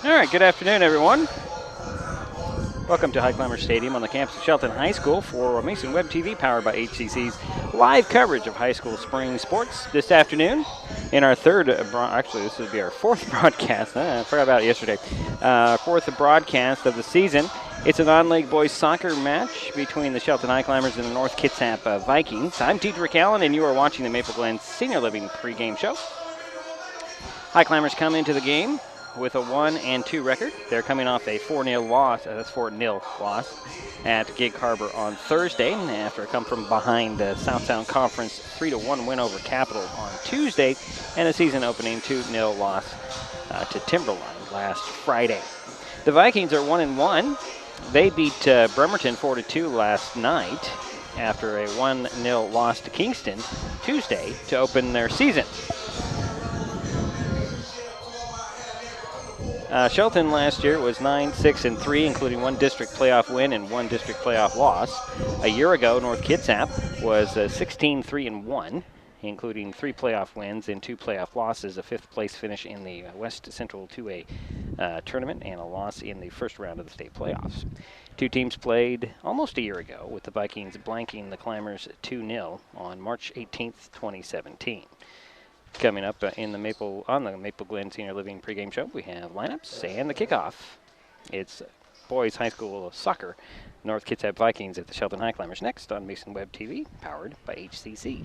All right, good afternoon, everyone. Welcome to Highclimbers Stadium on the campus of Shelton High School for Mason Web TV, powered by HCC's live coverage of high school spring sports this afternoon. In our actually this would be our fourth broadcast. I forgot about it yesterday. Fourth broadcast of the season. It's a non-league boys soccer match between the Shelton Highclimbers and the North Kitsap Vikings. I'm T.J. Allen, and you are watching the Maple Glen Senior Living pregame show. Highclimbers come into the game with a 1-2 record. They're coming off a 4-0 loss. That's 4-0 loss at Gig Harbor on Thursday after a come from behind South Sound Conference 3-1 win over Capital on Tuesday, and a season opening 2-0 loss to Timberline last Friday. The Vikings are 1-1. They beat Bremerton 4-2 last night after a 1-0 loss to Kingston Tuesday to open their season. Shelton last year was 9-6-3, including one district playoff win and one district playoff loss. A year ago, North Kitsap was 16-3-1, including 3 playoff wins and 2 playoff losses, a 5th place finish in the West Central 2A tournament, and a loss in the first round of the state playoffs. Two teams played almost a year ago, with the Vikings blanking the Climbers 2-0 on March 18th, 2017. Coming up on the Maple Glen Senior Living pregame show, we have lineups and the kickoff. It's boys high school soccer, North Kitsap Vikings at the Shelton Highclimbers next on Mason Web TV, powered by HCC.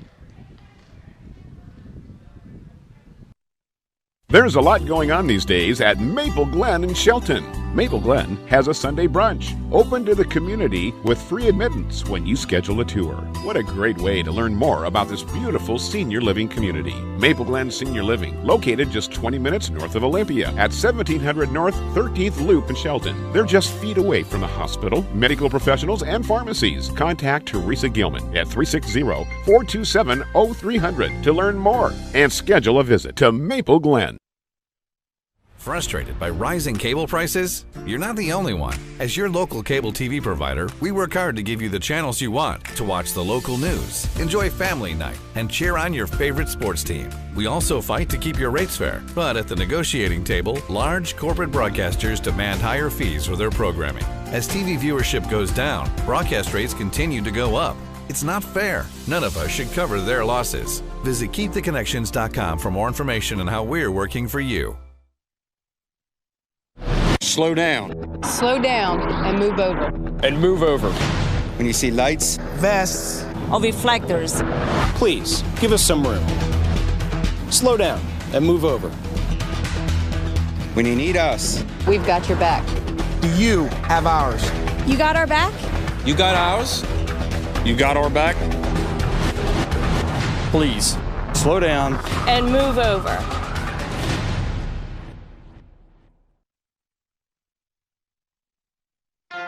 There's a lot going on these days at Maple Glen in Shelton. Maple Glen has a Sunday brunch open to the community with free admittance when you schedule a tour. What a great way to learn more about this beautiful senior living community. Maple Glen Senior Living, located just 20 minutes north of Olympia at 1700 North 13th Loop in Shelton. They're just feet away from the hospital, medical professionals, and pharmacies. Contact Teresa Gilman at 360-427-0300 to learn more and schedule a visit to Maple Glen. Frustrated by rising cable prices? You're not the only one. As your local cable TV provider, we work hard to give you the channels you want to watch the local news, enjoy family night, and cheer on your favorite sports team. We also fight to keep your rates fair, but at the negotiating table, large corporate broadcasters demand higher fees for their programming. As TV viewership goes down, broadcast rates continue to go up. It's not fair. None of us should cover their losses. Visit KeepTheConnections.com for more information on how we're working for you. Slow down. Slow down and move over. And move over. When you see lights, vests, or reflectors, please give us some room. Slow down and move over. When you need us, we've got your back. Do you have ours? You got our back? You got ours? You got our back? Please, slow down. And move over.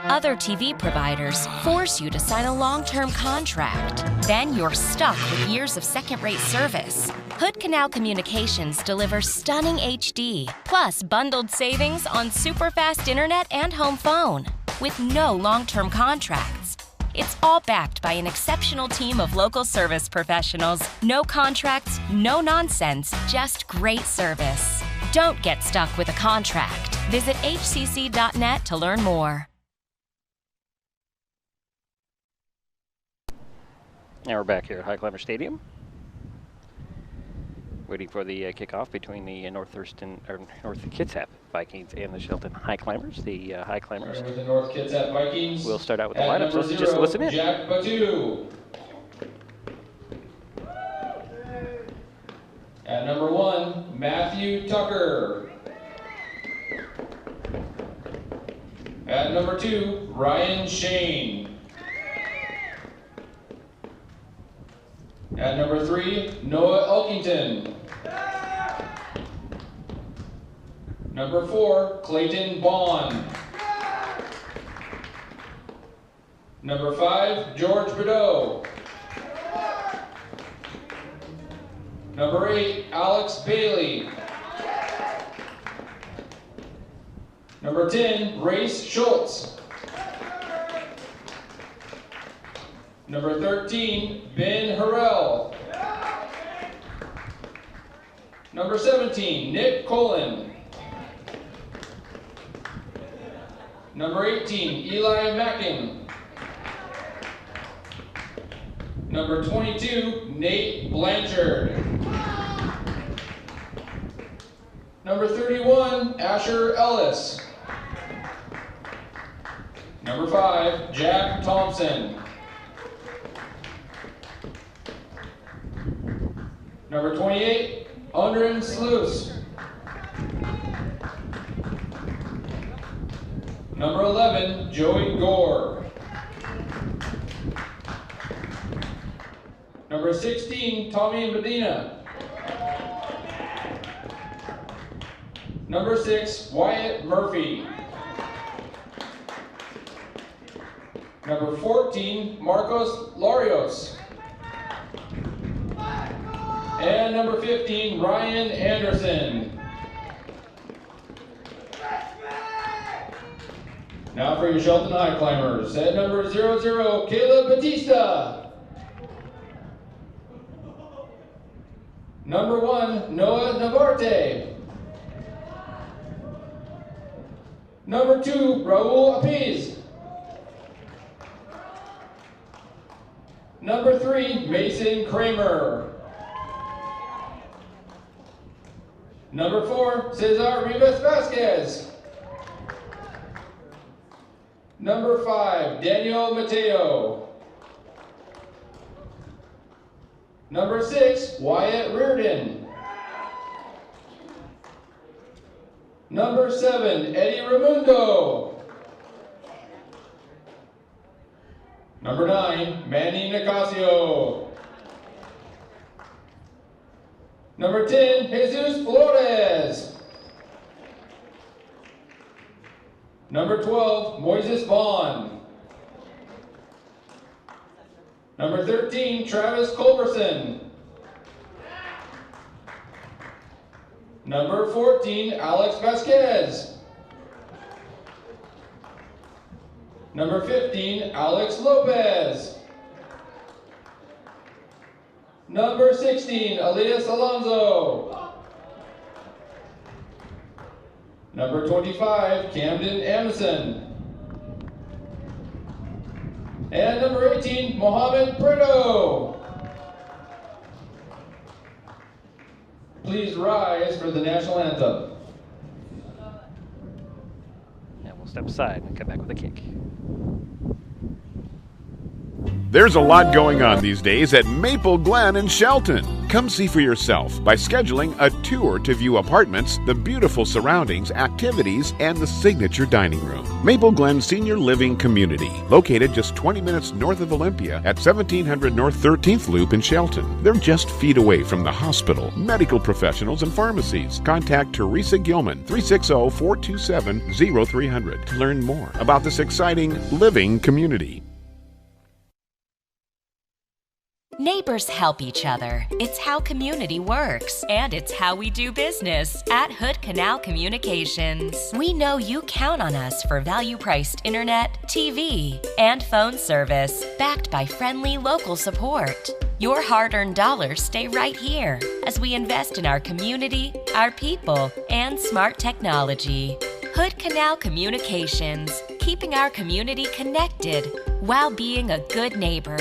Other TV providers force you to sign a long-term contract. Then you're stuck with years of second-rate service. Hood Canal Communications delivers stunning HD, plus bundled savings on super-fast internet and home phone, with no long-term contracts. It's all backed by an exceptional team of local service professionals. No contracts, no nonsense, just great service. Don't get stuck with a contract. Visit hcc.net to learn more. Now we're back here at Highclimbers Stadium, waiting for the kickoff between the North Kitsap Vikings and the Shelton Highclimbers. The Highclimbers the North Kitsap Vikings. We'll start out with the lineups. Let's just listen in. Jack Batu. At number 1, Matthew Tucker. At number 2, Ryan Shane. At number 3, Noah Elkington. Number 4, Clayton Bond. Number 5, George Bedot. Number 8, Alex Bailey. Number 10, Race Schultz. Number 13, Ben Harrell. Number 17, Nick Cullen. Number 18, Eli Macking. Number 22, Nate Blanchard. Number 31, Asher Ellis. Number 5, Jack Thompson. Number 28, Undren Sluice. Number 11, Joey Gore. Number 16, Tommy Medina. Number 6, Wyatt Murphy. Number 14, Marcos Larios. And number 15, Ryan Anderson. Now for your Shelton Highclimbers. At number 00, Caleb Batista. Number 1, Noah Navarte. Number 2, Raul Apiz. Number 3, Mason Kramer. Number 4, Cesar Rivas Vasquez. Number 5, Daniel Mateo. Number 6, Wyatt Reardon. Number 7, Eddie Raimundo. Number 9, Manny Nicasio. Number 10, Jesus Flores. Number 12, Moises Vaughn. Number 13, Travis Culberson. Number 14, Alex Vasquez. Number 15, Alex Lopez. Number 16, Elias Alonso. Number 25, Camden Emerson. And number 18, Mohamed Preto. Please rise for the national anthem. And we'll step aside and come back with a kick. There's a lot going on these days at Maple Glen in Shelton. Come see for yourself by scheduling a tour to view apartments, the beautiful surroundings, activities, and the signature dining room. Maple Glen Senior Living Community, located just 20 minutes north of Olympia at 1700 North 13th Loop in Shelton. They're just feet away from the hospital, medical professionals, and pharmacies. Contact Teresa Gilman, 360-427-0300 to learn more about this exciting living community. Neighbors help each other. It's how community works, and it's how we do business at Hood Canal Communications. We know you count on us for value-priced internet, TV, and phone service, backed by friendly local support. Your hard-earned dollars stay right here as we invest in our community, our people, and smart technology. Hood Canal Communications, keeping our community connected while being a good neighbor.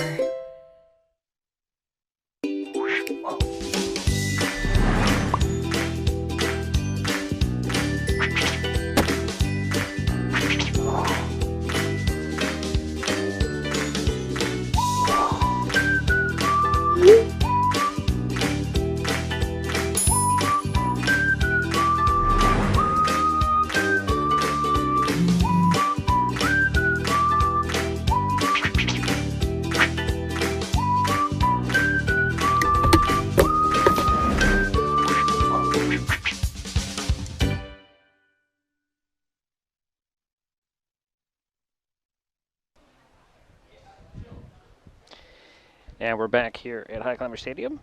And we're back here at Highclimbers Stadium,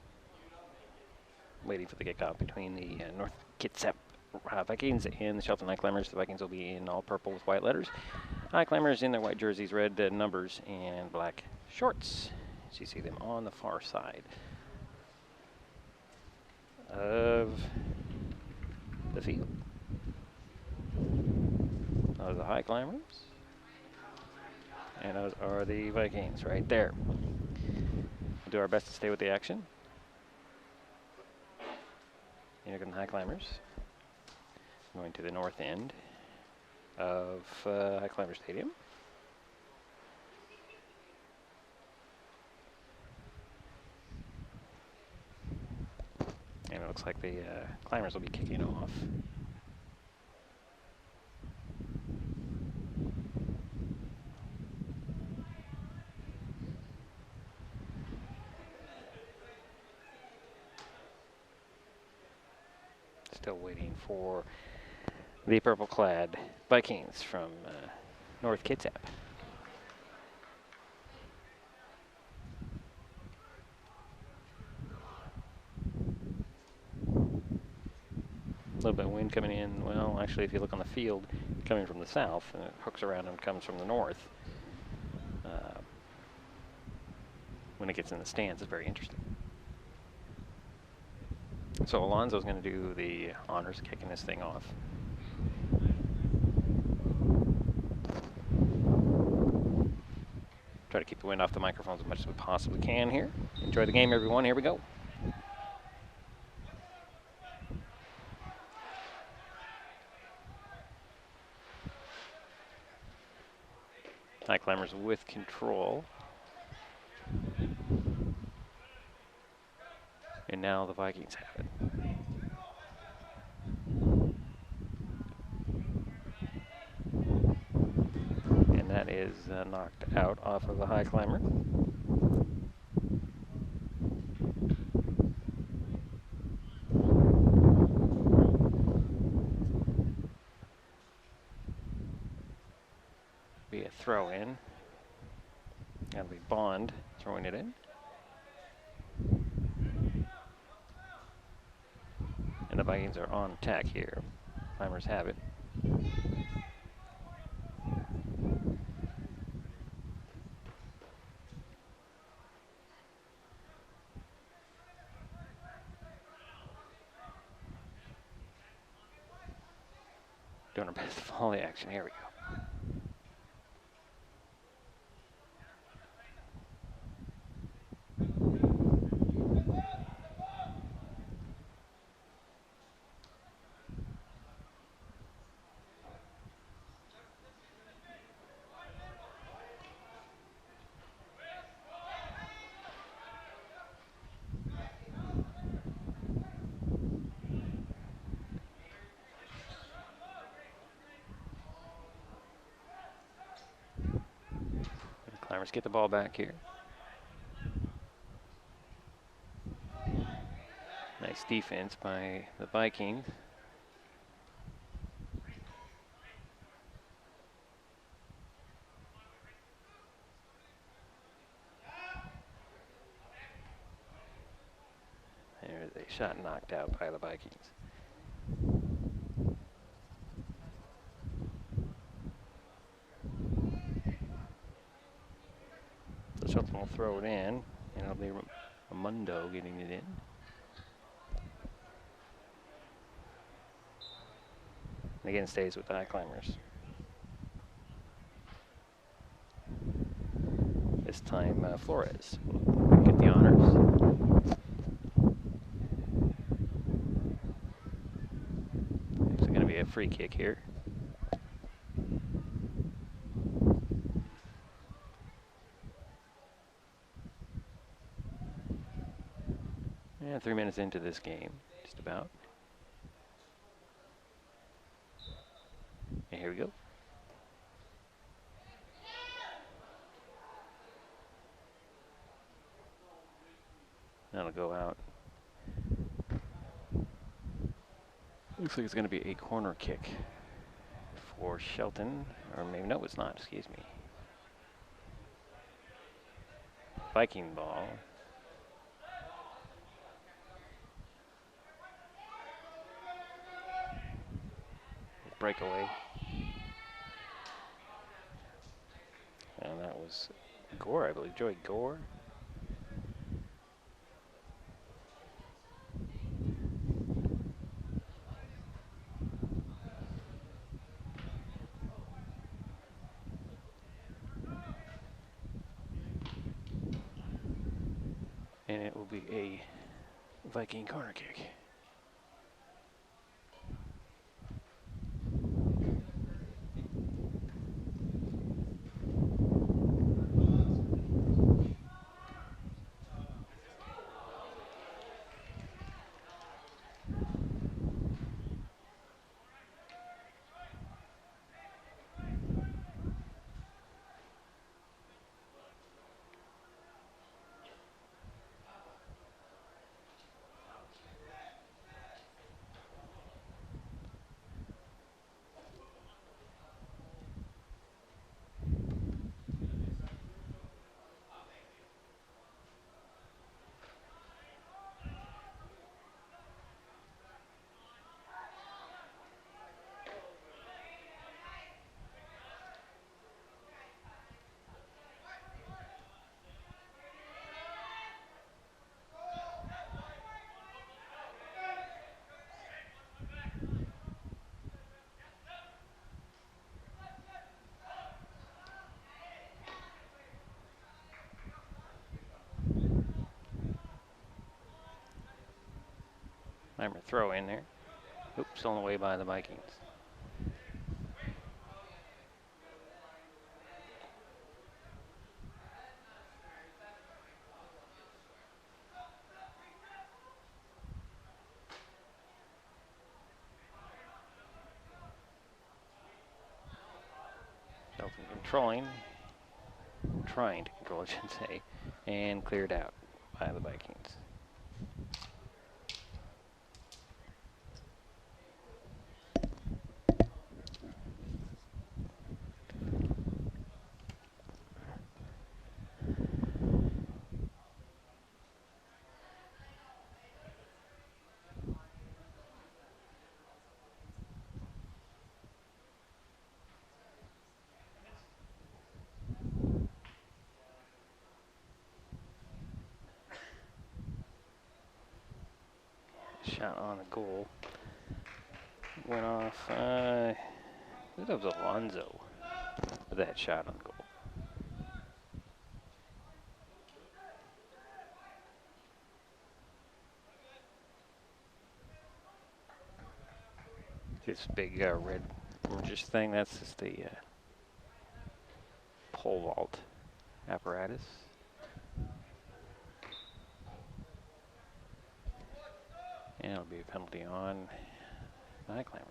waiting for the kickoff between the North Kitsap Vikings and the Shelton Highclimbers. The Vikings will be in all purple with white letters. Highclimbers in their white jerseys, red numbers, and black shorts. As you see them on the far side of the field. those are the Highclimbers. And those are the Vikings right there. We'll do our best to stay with the action. Here come the Highclimbers. Going to the north end of Highclimber Stadium. And it looks like the Climbers will be kicking off. Still waiting for the purple-clad Vikings from North Kitsap. A little bit of wind coming in. Well, actually, if you look on the field, coming from the south, and it hooks around and comes from the north. When it gets in the stands, it's very interesting. So Alonzo's going to do the honors, kicking this thing off. Try to keep the wind off the microphones as much as we possibly can here. Enjoy the game, everyone. Here we go. Highclimbers with control. And now the Vikings have it. And that is knocked out off of the Highclimber. Be a throw in. That'll be Bond throwing it in. And the Vikings are on attack here. Climbers have it. Doing our best to follow the action. Here we go. Climbers get the ball back here. Nice defense by the Vikings. There's a shot knocked out by the Vikings. Shelton will throw it in, and it'll be Ramundo getting it in. And again, stays with the Highclimbers. This time, Flores will get the honors. It's going to be a free kick here. And 3 minutes into this game, just about. And here we go. That'll go out. Looks like it's going to be a corner kick for Shelton, or maybe no, it's not. Excuse me. Viking ball. Breakaway. And that was Gore, I believe. Joey Gore. And it will be a Viking corner kick. Climber throw in there. Oops, stolen away by the Vikings. Shelton controlling, trying to control, I should say, and cleared out by the Vikings. Shot on a goal. Went off, I think that was Alonzo with that shot on goal. This big red orangish thing, that's just the pole vault apparatus. And it'll be a penalty on the Highclimbers.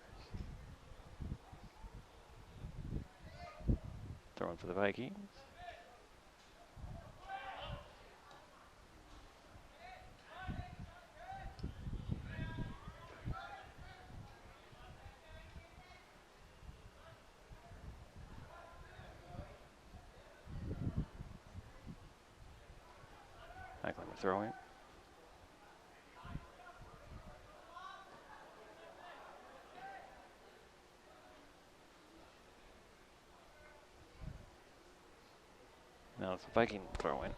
Throwing for the Vikings. Highclimber throwing. Now it's a Viking throw-in.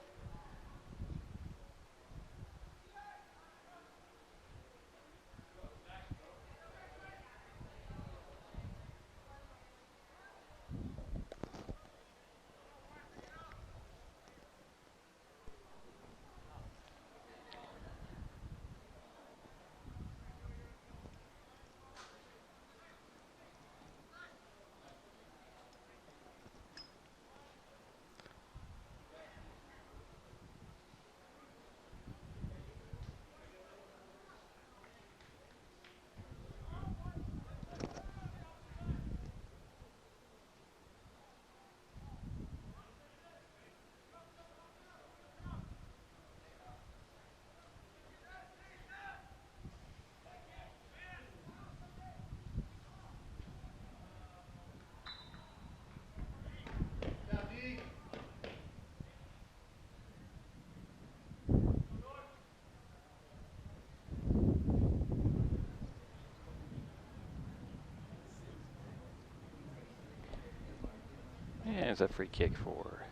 And it's a free kick for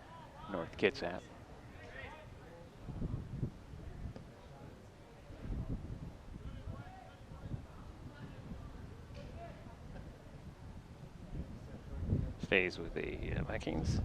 North Kitsap. Stays with the Vikings.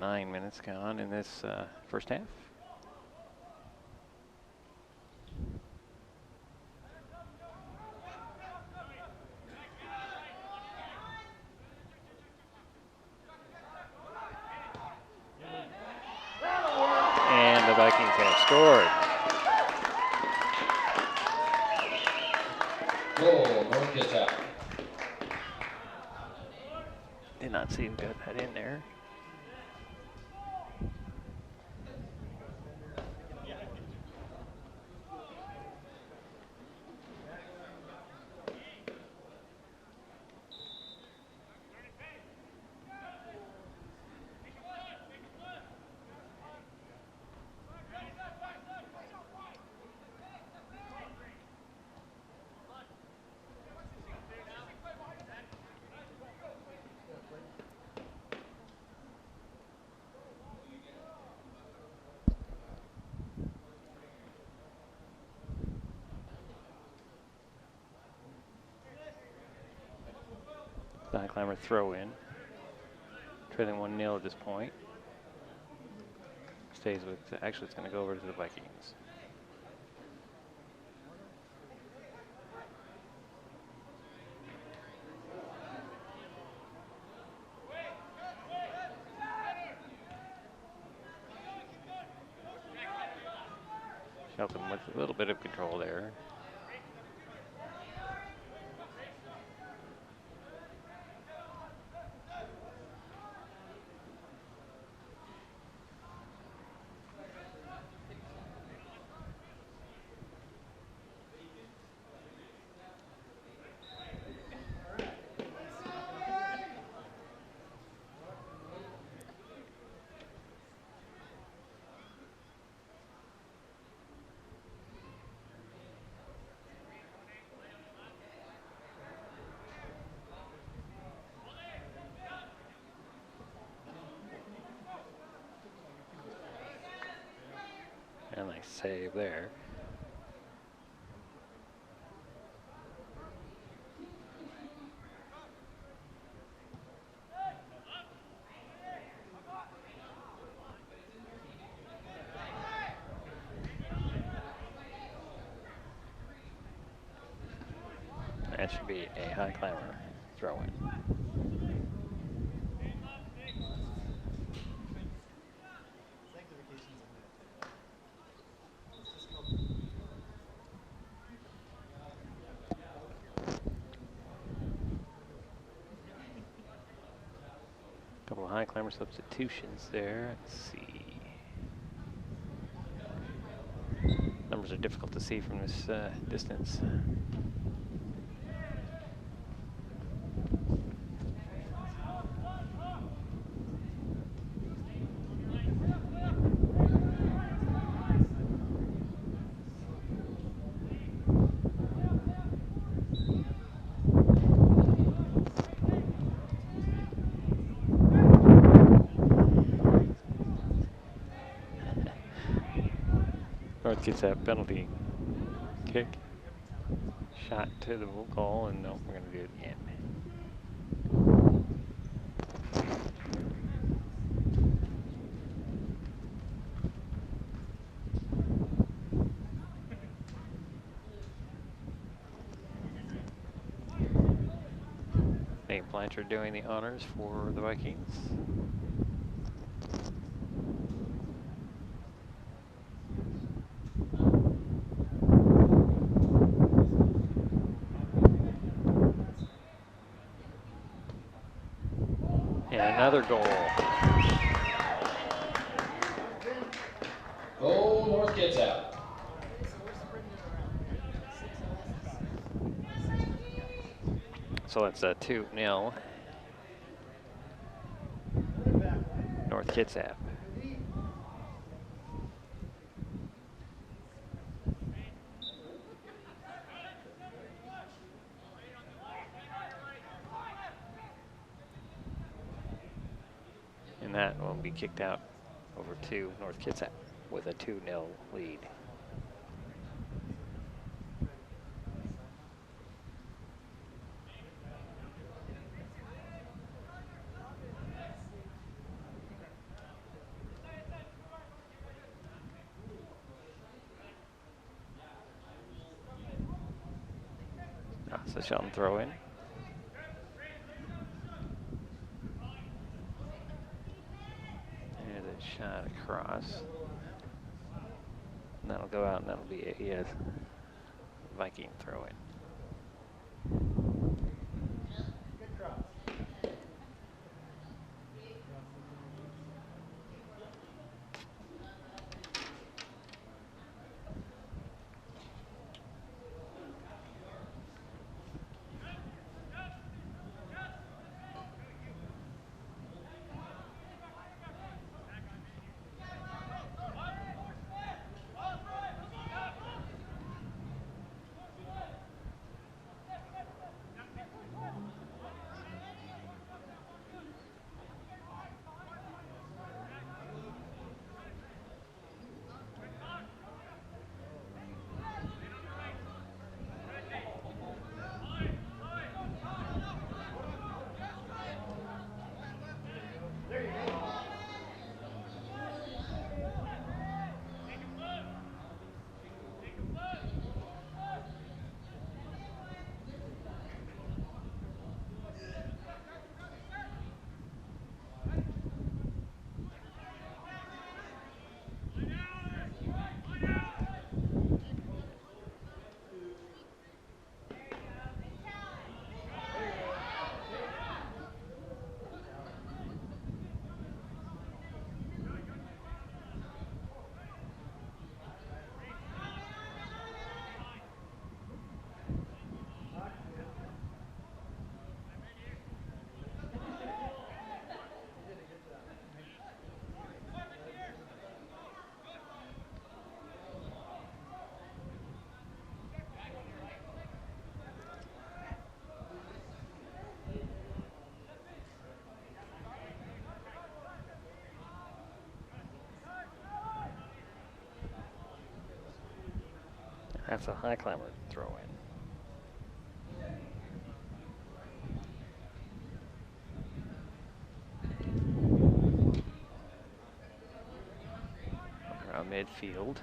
9 minutes gone in this first half. And the Vikings have scored. Goal, North Kitsap. Did not see who got that in there. The Highclimber throw in. Trailing 1-0 at this point. Stays with, actually it's going to go over to the Vikings. Shelton with a little bit of control there. And nice save there. That should be a Highclimber throw-in. Couple of Highclimber substitutions there. Let's see. Numbers are difficult to see from this distance. North gets that penalty kick. Shot to the goal, and no, we're going to do it again. Nate Blanchard doing the honors for the Vikings. Another goal. Goal, North Kitsap. So it's a 2-0. North Kitsap. And that will be kicked out over to North Kitsap with a 2-0 lead. That's a Shelton throw in. There's a shot across. And that'll go out, and that'll be a Viking throw in. That's a Highclimber throw in. Around midfield.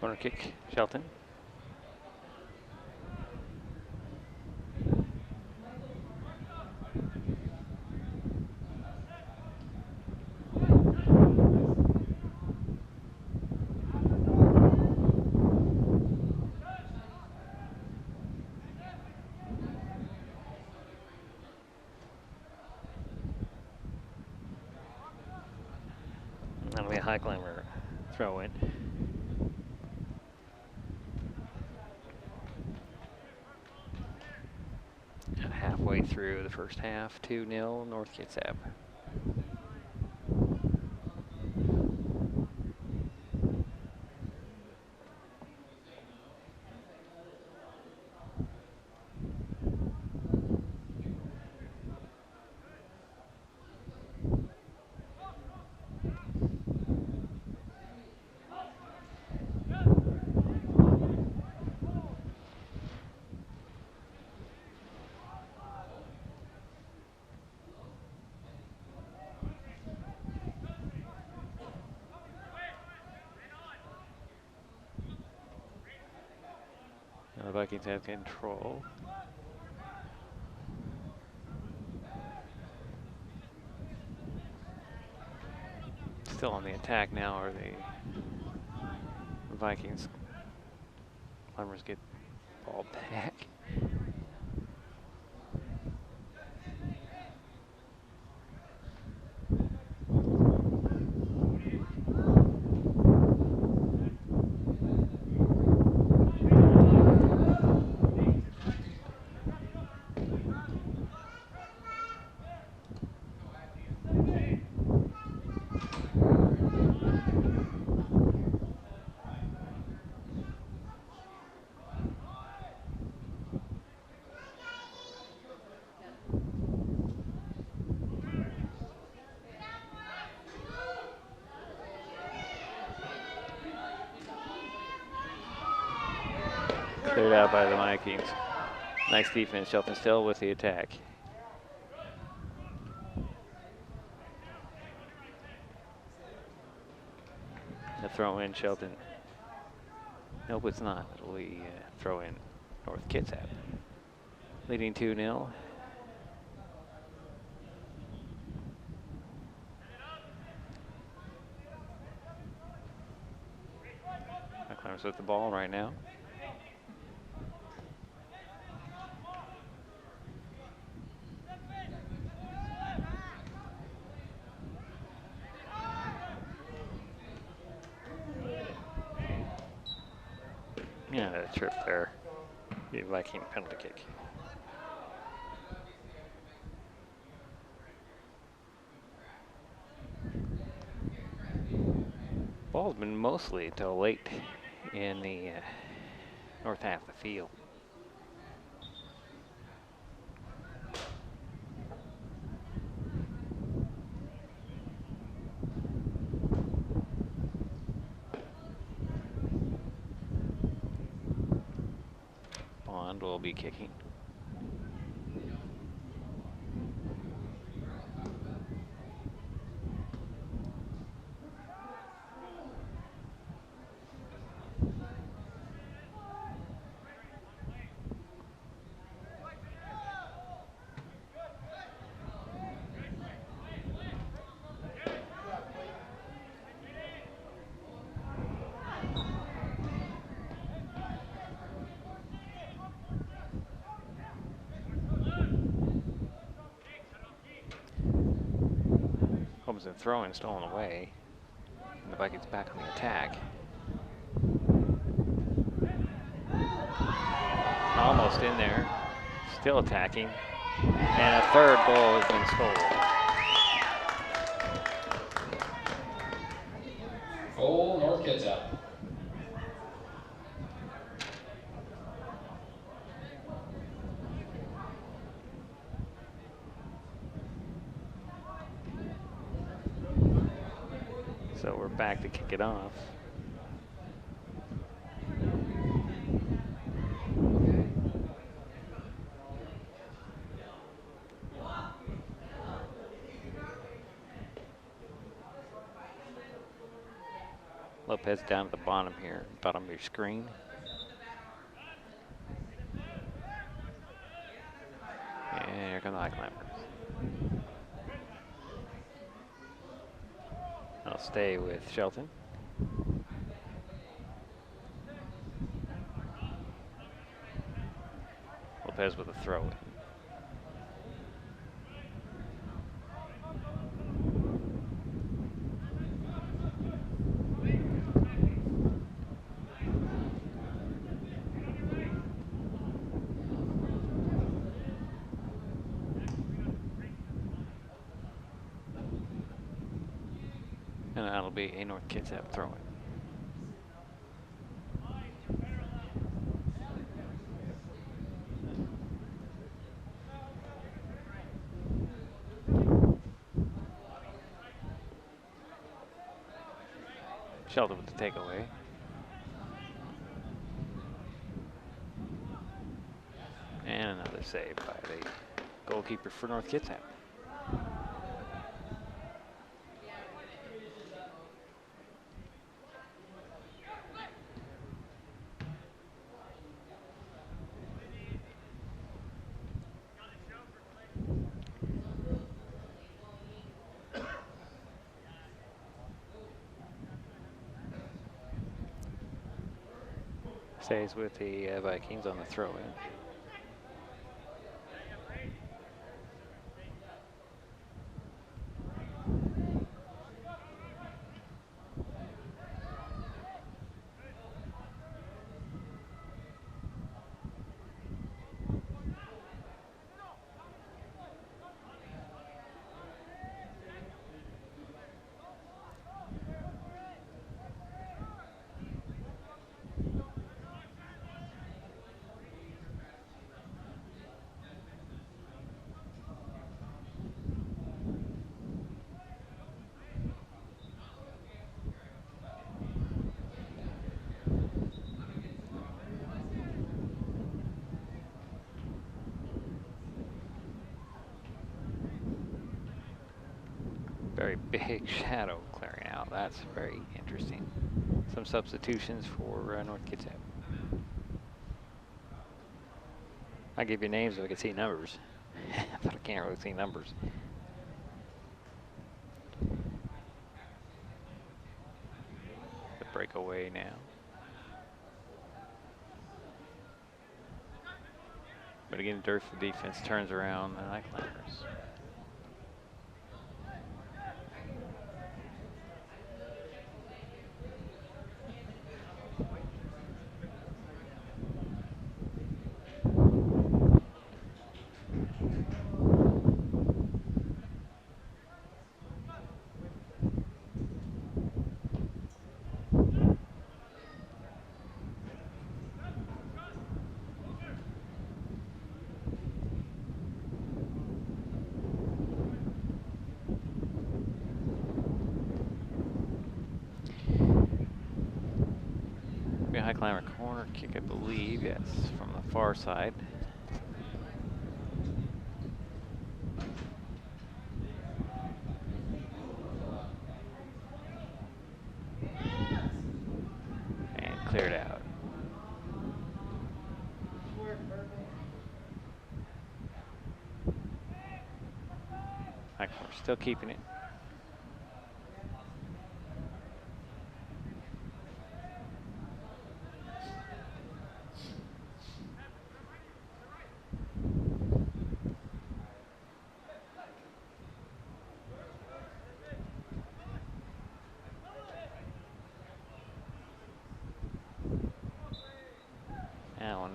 Corner kick, Shelton. Highclimber throw in. Halfway through the first half, 2-0 North Kitsap. Now the Vikings have control. Still on the attack now are the Vikings. Climbers get ball back. Cleared out by the Vikings. Nice defense. Shelton still with the attack. A throw in Shelton. Nope, it's not. It'll be throw in North Kitsap. Leading 2-0. Climbers with the ball right now. Yeah, a trip there. The Viking penalty kick. Ball's been mostly till late in the north half of the field. Will be kicking. And throwing stolen away. And the Vikings back on the attack. Almost in there. Still attacking. And a third goal has been stolen. Goal, North Kitsap. So we're back to kick it off. Lopez down at the bottom here, bottom of your screen. And here come the Highclimbers. I'll stay with Shelton. Lopez with a throw in. And that'll be a North Kitsap throw-in. Shelton with the takeaway. And another save by the goalkeeper for North Kitsap. Stays with the Vikings on the throw-in. Very big shadow clearing out. That's very interesting. Some substitutions for North Kitsap. I give you names so I can see numbers, but I can't really see numbers. The breakaway now. But again, Durfee defense turns around the Highclimbers. Highclimber corner kick, I believe, yes, from the far side. And cleared out. Highclimber still keeping it.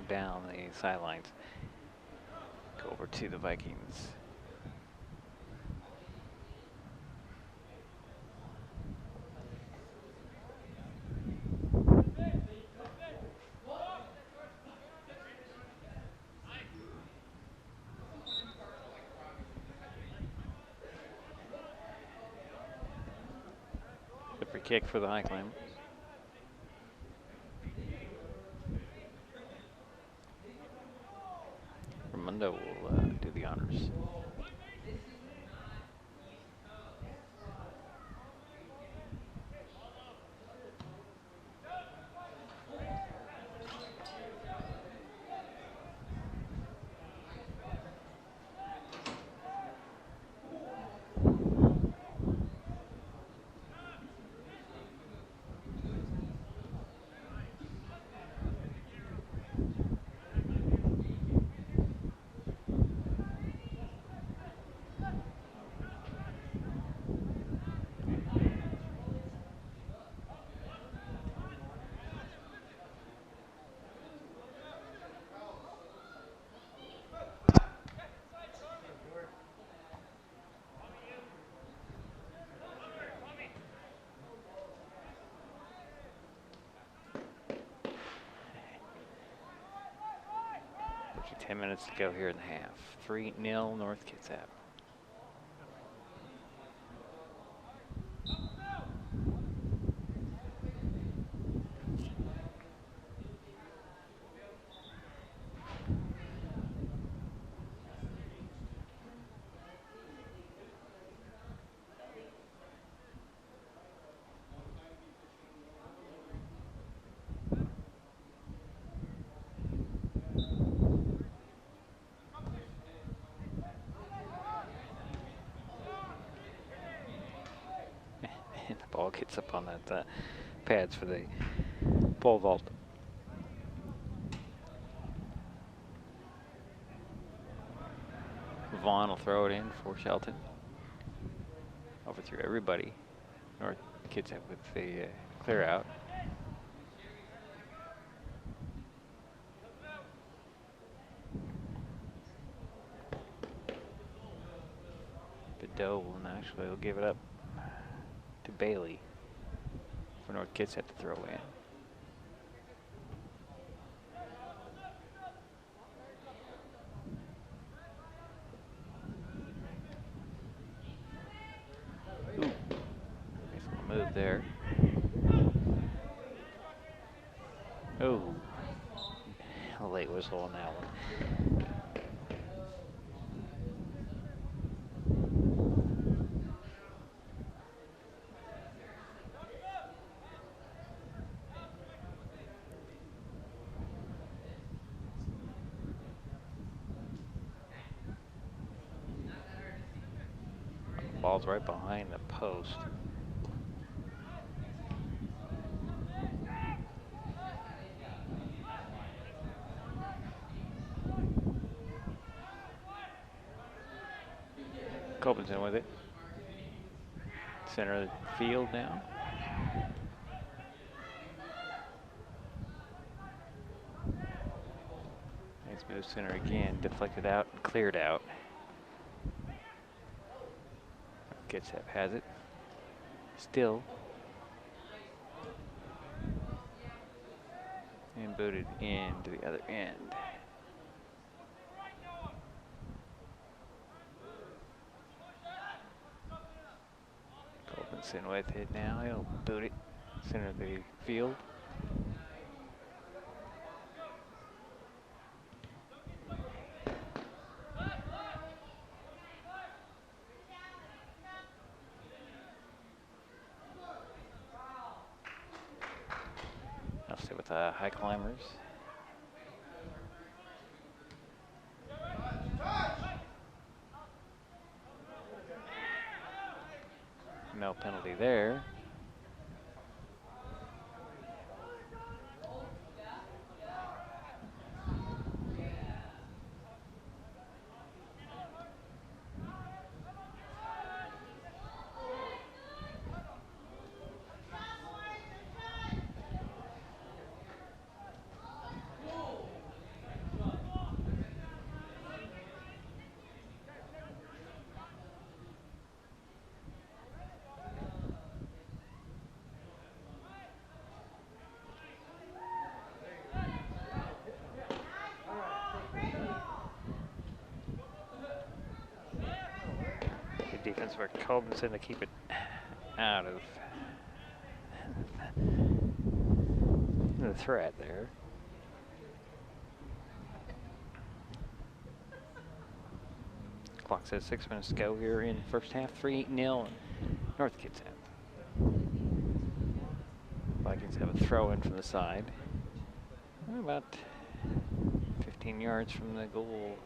Down the sidelines. Go over to the Vikings. The free kick for the Highclimbers. Ramundo will do the honors. 10 minutes to go here in the half. 3-0 North Kitsap. And the ball gets up on that pads for the pole vault. Vaughn will throw it in for Shelton. Overthrew everybody. North Kitsap with the clear out. Bedeau will naturally give it up to Bailey for North Kitsap to throw in. Ooh, nice little move there. Oh, a late whistle on that one. Ball's right behind the post. Copenson with it. Center of the field now. Nice move center again. Deflected out and cleared out. Kitsap has it. Still. And booted into the other end. Colvinson with it now. He'll boot it center of the field. I'll stay with the Highclimbers. No penalty there. Defense for Colvinson to keep it out of the threat there. Clock says 6 minutes to go here in first half. 3-0 North Kitsap. Vikings have a throw in from the side. About 15 yards from the goal.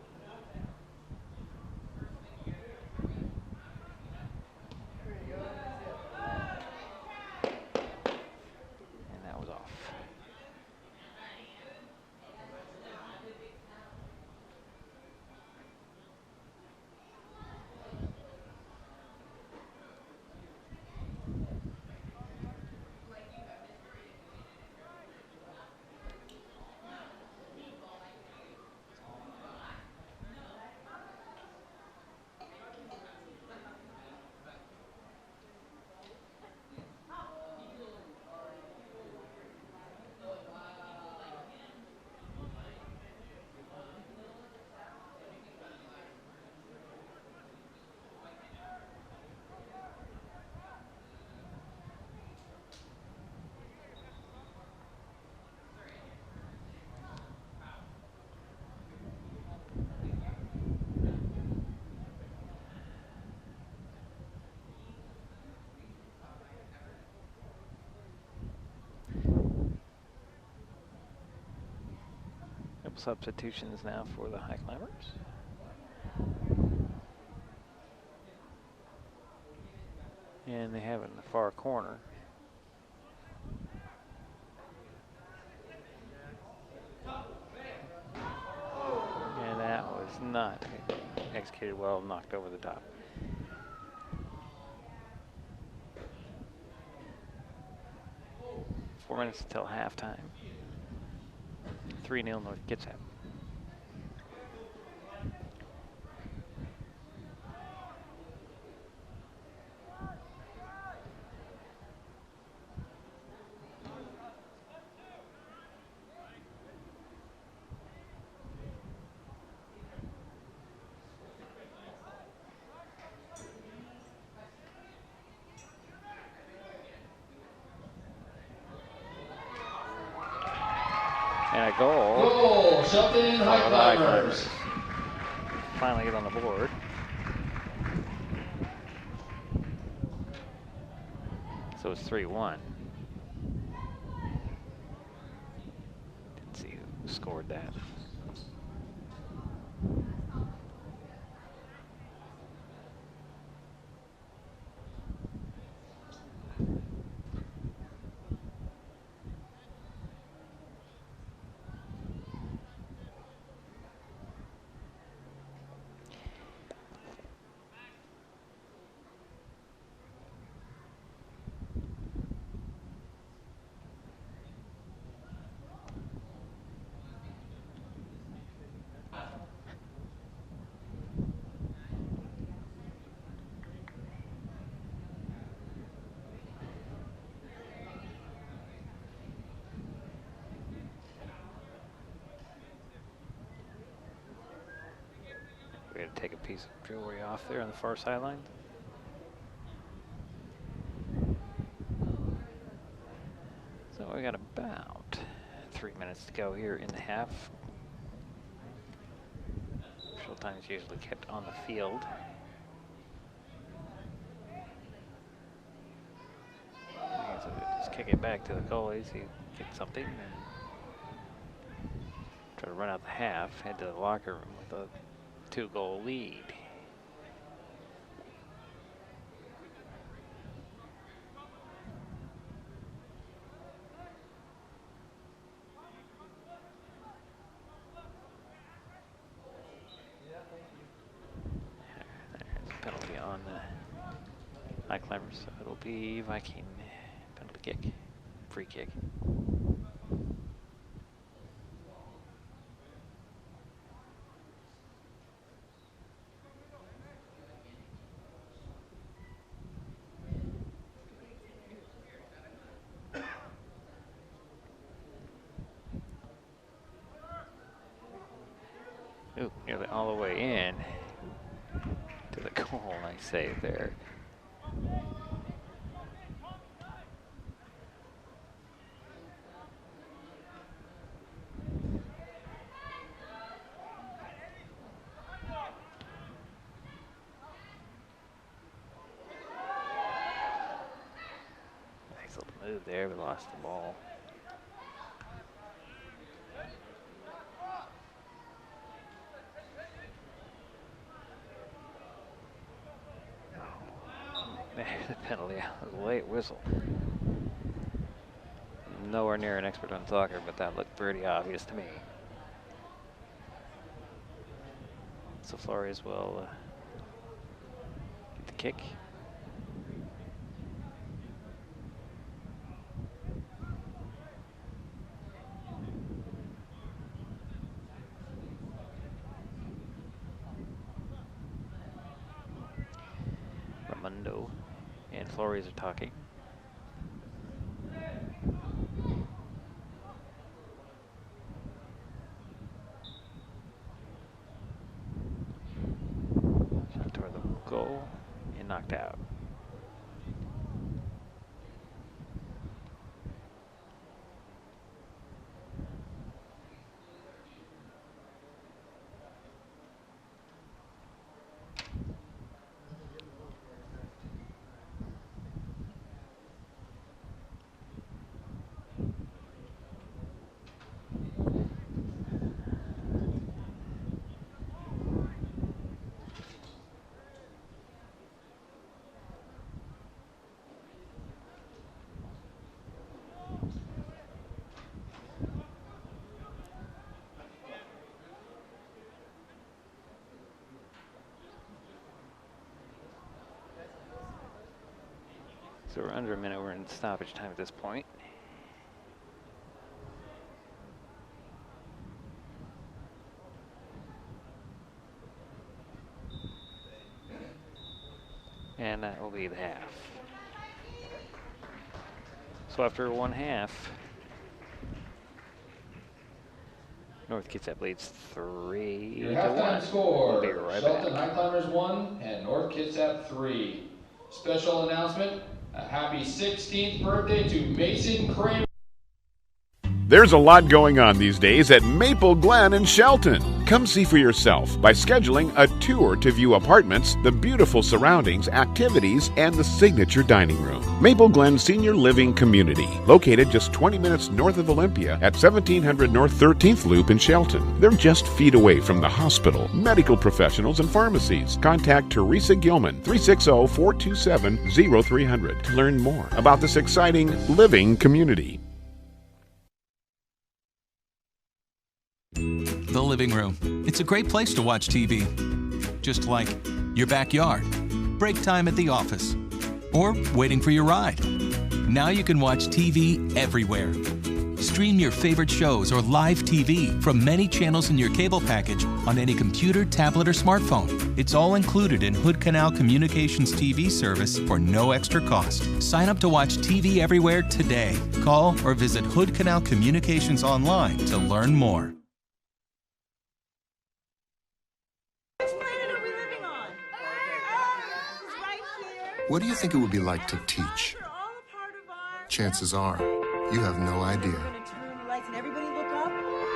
substitutions now for the Highclimbers. And they have it in the far corner. And that was not executed well, knocked over the top. Four minutes until halftime. 3-0 North Kitsap. And a goal. Goal, Shelton Highclimbers. Finally get on the board. So it's 3-1. Didn't see who scored that. We're going to take a piece of jewelry off there on the far sideline. So we got about 3 minutes to go here in the half. Showtime is usually kept on the field. So we just kick it back to the goalies. He get something and try to run out the half, head to the locker room with a 2-goal lead. There's a penalty on the Highclimbers, so it'll be Viking penalty kick, free kick. Ooh, nearly all the way in to the goal. Nice save there. Nice little move there, but lost the ball. There's a penalty out of the late whistle. Nowhere near an expert on soccer, but that looked pretty obvious to me. So Flores will get the kick. Ramundo and Flores are talking. Shot toward the goal and knocked out. So we're under a minute. We're in stoppage time at this point. And that will be the half. So after one half, North Kitsap leads 3-1. Your halftime score, We'll be right Shelton back. Highclimbers 1 and North Kitsap 3. Special announcement, a happy 16th birthday to Mason Kramer. There's a lot going on these days at Maple Glen in Shelton. Come see for yourself by scheduling a tour to view apartments, the beautiful surroundings, activities, and the signature dining room. Maple Glen Senior Living Community, located just 20 minutes north of Olympia at 1700 North 13th Loop in Shelton. They're just feet away from the hospital, medical professionals, and pharmacies. Contact Teresa Gilman, 360-427-0300 to learn more about this exciting living community. The living room. It's a great place to watch TV. Just like your backyard, break time at the office, or waiting for your ride. Now you can watch TV everywhere. Stream your favorite shows or live TV from many channels in your cable package on any computer, tablet, or smartphone. It's all included in Hood Canal Communications TV service for no extra cost. Sign up to watch TV everywhere today. Call or visit Hood Canal Communications online to learn more. What do you think it would be like to teach? Chances are, you have no idea.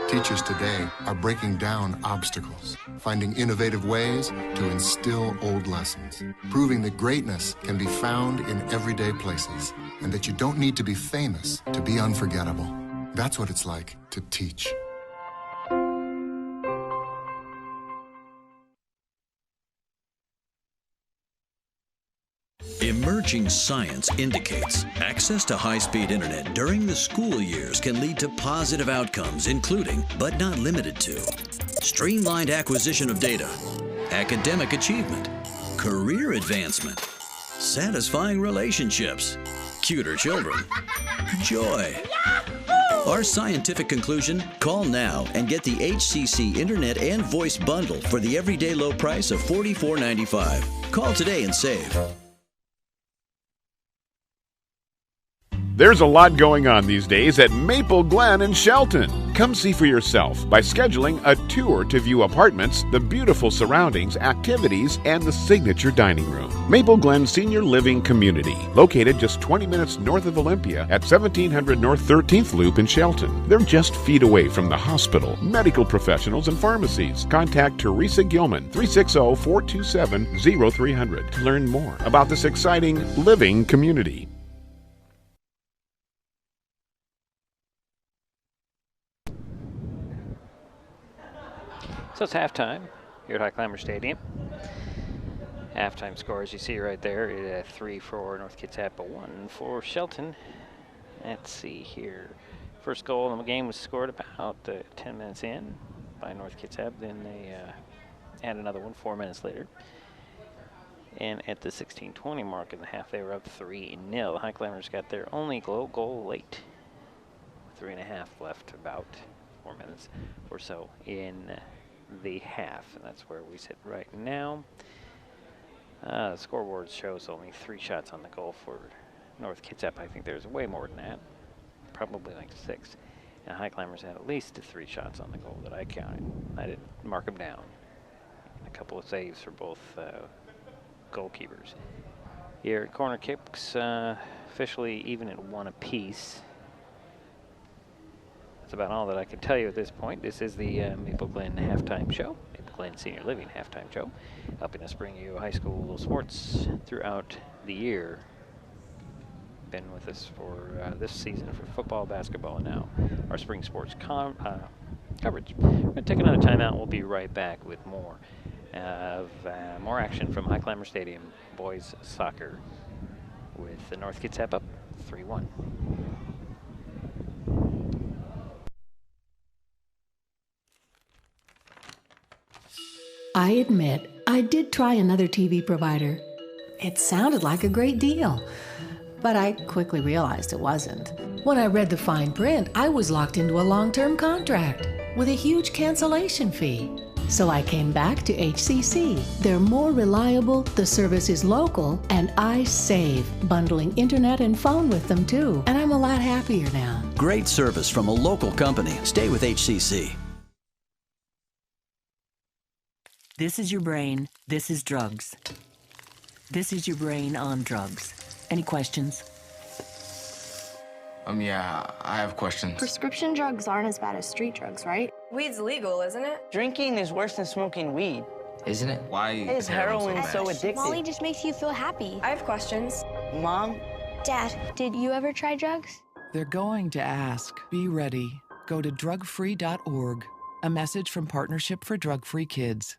Teachers today are breaking down obstacles, finding innovative ways to instill old lessons, proving that greatness can be found in everyday places, and that you don't need to be famous to be unforgettable. That's what it's like to teach. Emerging science indicates access to high-speed internet during the school years can lead to positive outcomes, including, but not limited to, streamlined acquisition of data, academic achievement, career advancement, satisfying relationships, cuter children, joy. Our scientific conclusion? Call now and get the HCC Internet and Voice Bundle for the everyday low price of $44.95. Call today and save. There's a lot going on these days at Maple Glen in Shelton. Come see for yourself by scheduling a tour to view apartments, the beautiful surroundings, activities, and the signature dining room. Maple Glen Senior Living Community, located just 20 minutes north of Olympia at 1700 North 13th Loop in Shelton. They're just feet away from the hospital, medical professionals, and pharmacies. Contact Teresa Gilman, 360-427-0300 to learn more about this exciting living community. So it's halftime here at Highclimbers Stadium. Halftime score, as you see right there, is 3 for North Kitsap, a 1 for Shelton. Let's see here. First goal in the game was scored about 10 minutes in by North Kitsap. Then they had another one 4 minutes later. And at the 16:20 mark in the half, they were up 3-0. Highclimbers got their only goal late. 3.5 left, about 4 minutes or so in the half, and that's where we sit right now. The scoreboard shows only 3 shots on the goal for North Kitsap. I think there's way more than that, probably like 6. And Highclimbers had at least 3 shots on the goal that I counted. I didn't mark them down. A couple of saves for both goalkeepers. Here, corner kicks officially even at 1 apiece. That's about all that I can tell you at this point. This is the Maple Glen halftime show, Maple Glen Senior Living halftime show, helping us bring you high school sports throughout the year. Been with us for this season for football, basketball, and now our spring sports coverage. We're going to take another timeout. We'll be right back with more more action from Highclimber Stadium, boys soccer, with the North Kitsap up 3-1. I admit, I did try another TV provider. It sounded like a great deal. But I quickly realized it wasn't. When I read the fine print, I was locked into a long-term contract with a huge cancellation fee. So I came back to HCC. They're more reliable, the service is local, and I save, bundling internet and phone with them too. And I'm a lot happier now. Great service from a local company. Stay with HCC. This is your brain. This is drugs. This is your brain on drugs. Any questions? Yeah, I have questions. Prescription drugs aren't as bad as street drugs, right? Weed's legal, isn't it? Drinking is worse than smoking weed. Isn't it? Why is heroin so addictive? Molly just makes you feel happy. I have questions. Mom? Dad, did you ever try drugs? They're going to ask. Be ready. Go to drugfree.org. A message from Partnership for Drug-Free Kids.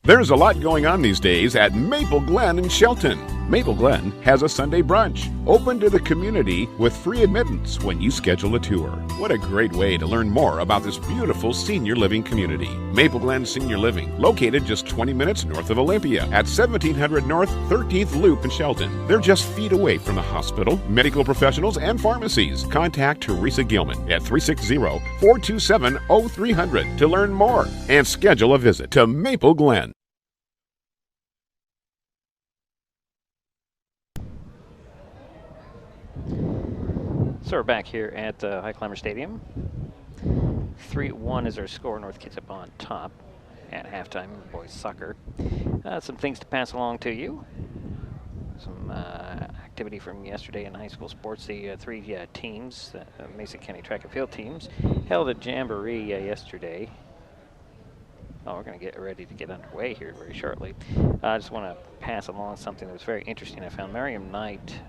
There's a lot going on these days at Maple Glen in Shelton. Maple Glen has a Sunday brunch open to the community with free admittance when you schedule a tour. What a great way to learn more about this beautiful senior living community. Maple Glen Senior Living, located just 20 minutes north of Olympia at 1700 North 13th Loop in Shelton. They're just feet away from the hospital, medical professionals, and pharmacies. Contact Teresa Gilman at 360-427-0300 to learn more and schedule a visit to Maple Glen. So we're back here at Highclimber Stadium. 3-1 is our score. North Kitsap on top at halftime in boys soccer. Some things to pass along to you. Some activity from yesterday in high school sports. The three teams, Mason County track and field teams, held a jamboree yesterday. Oh, we're going to get ready to get underway here very shortly. I just want to pass along something that was very interesting. I found Merriam Knight,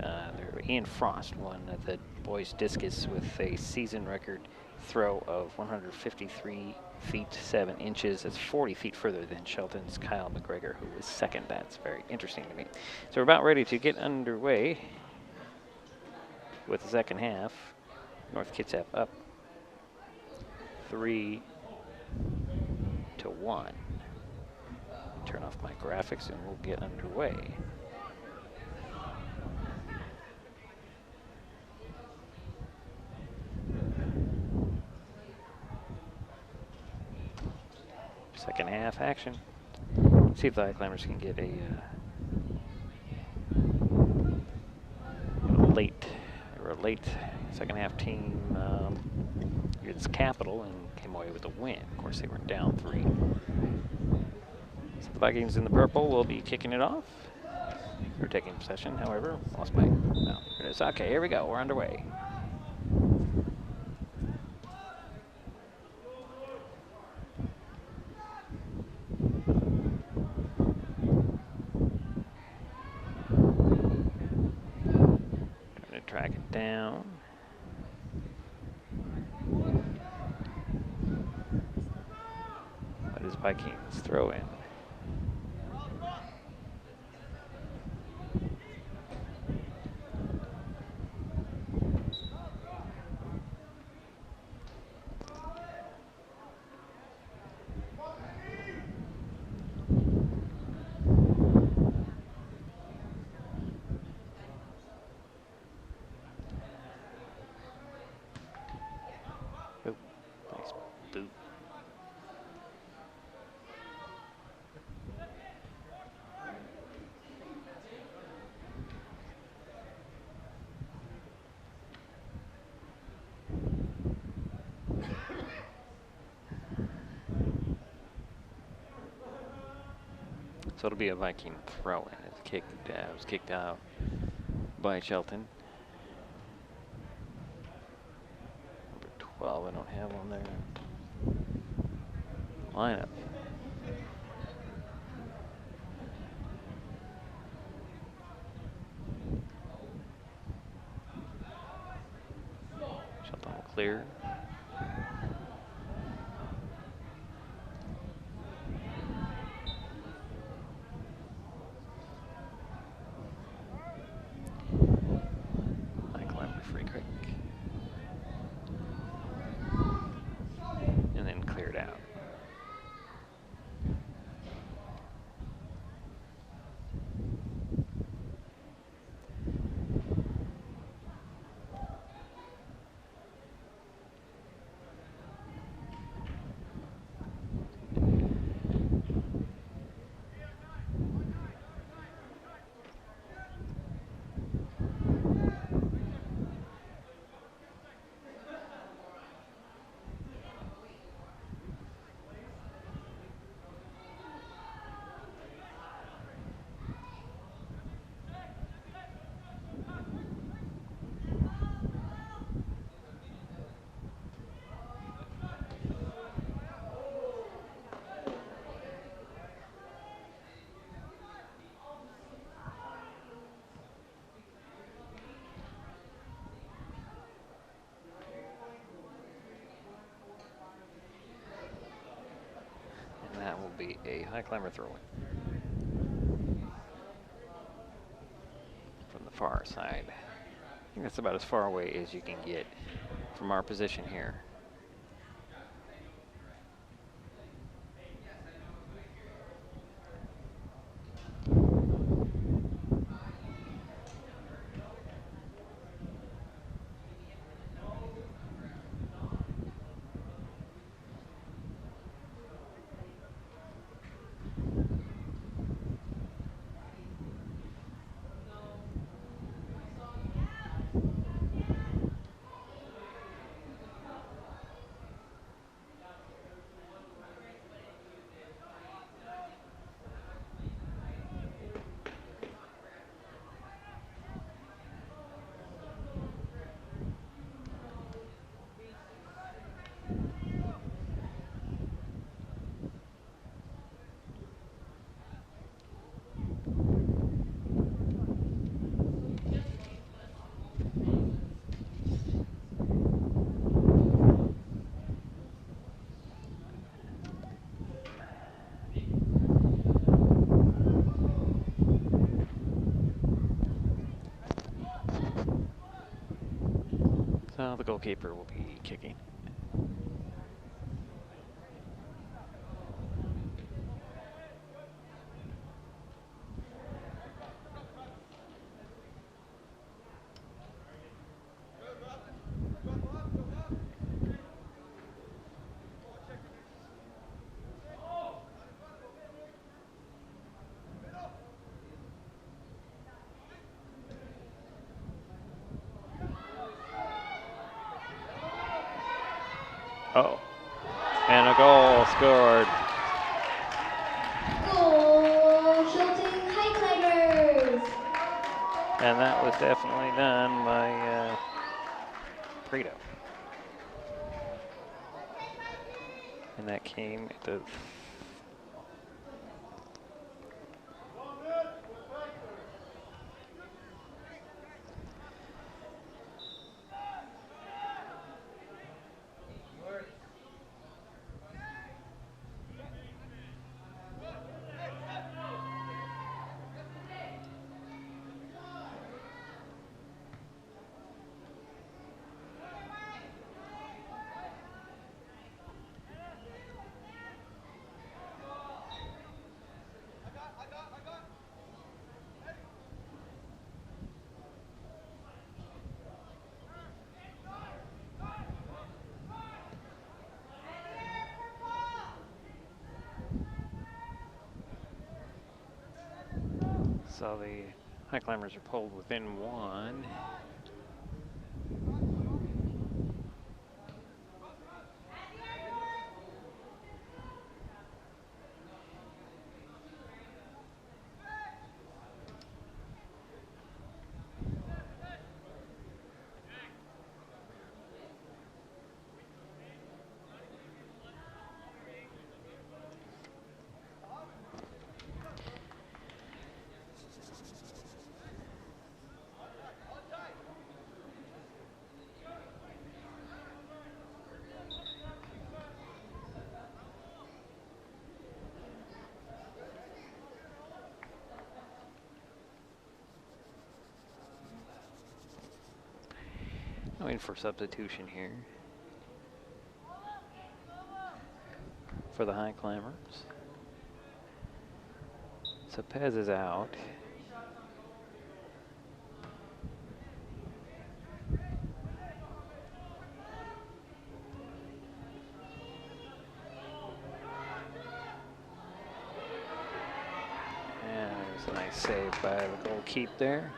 Ian Frost won the boys discus with a season record throw of 153 feet 7 inches. That's 40 feet further than Shelton's Kyle McGregor, who was second. That's very interesting to me. So we're about ready to get underway with the second half. North Kitsap up 3-1. Turn off my graphics and we'll get underway. Second half action. See if the Highclimbers can get a late second half team against Capital and came away with a win. Of course, they were down 3. So the Vikings in the purple will be kicking it off. We're taking possession, however. Lost my... No, here it is. Okay, here we go. We're underway. Trying to track it down. What is Vikings throw in? So it'll be a Viking throw-in. It was kicked out by Shelton. Number 12, I don't have on there. Lineup. Shelton will clear. be a high climber throw-in. From the far side. I think that's about as far away as you can get from our position here. So the goalkeeper will be kicking. Oh, and a goal scored. Goal, Shelton Highclimbers. And that was definitely done by Pregame. And that came at the So the Highclimbers are pulled within one. Waiting for substitution here for the Highclimbers. So Pez is out. And there's a nice save by the goalkeeper there.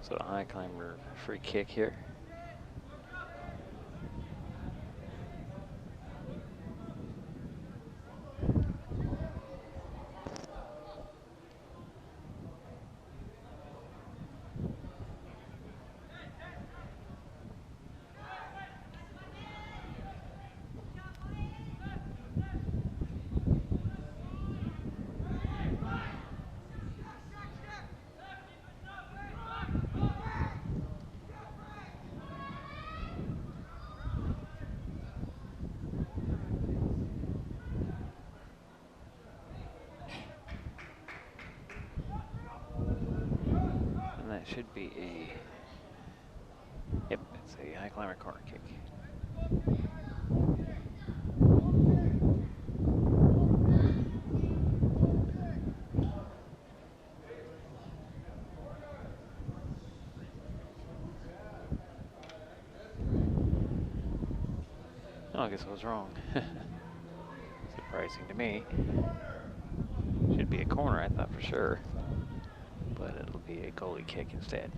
So a Highclimber free kick here. should be a, yep, it's a high climber corner kick. Oh, I guess I was wrong. Surprising to me. Should be a corner, I thought for sure. But it'll be a goalie kick instead.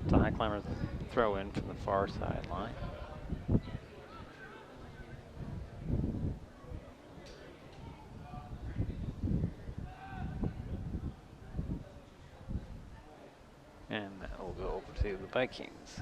The high climber throw in from the far sideline. And that will go over to the Vikings.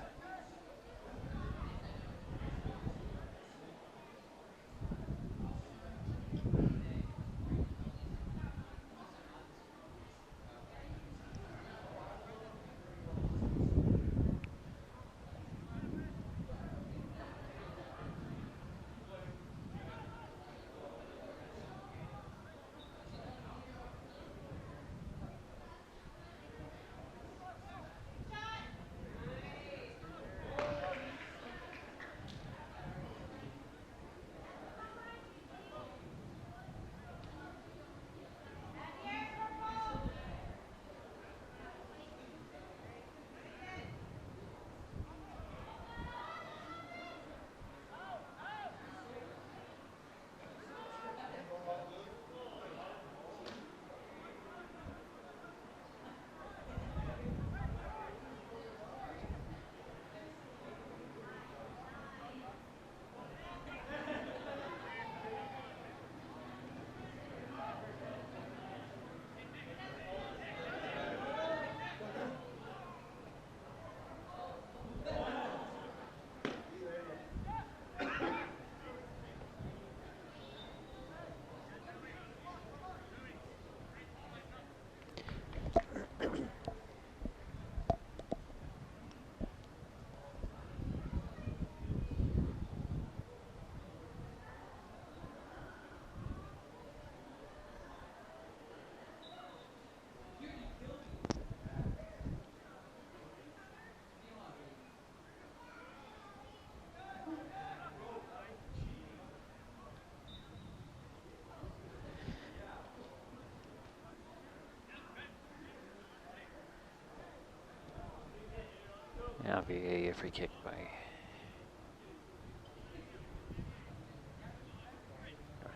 That'll be a free kick by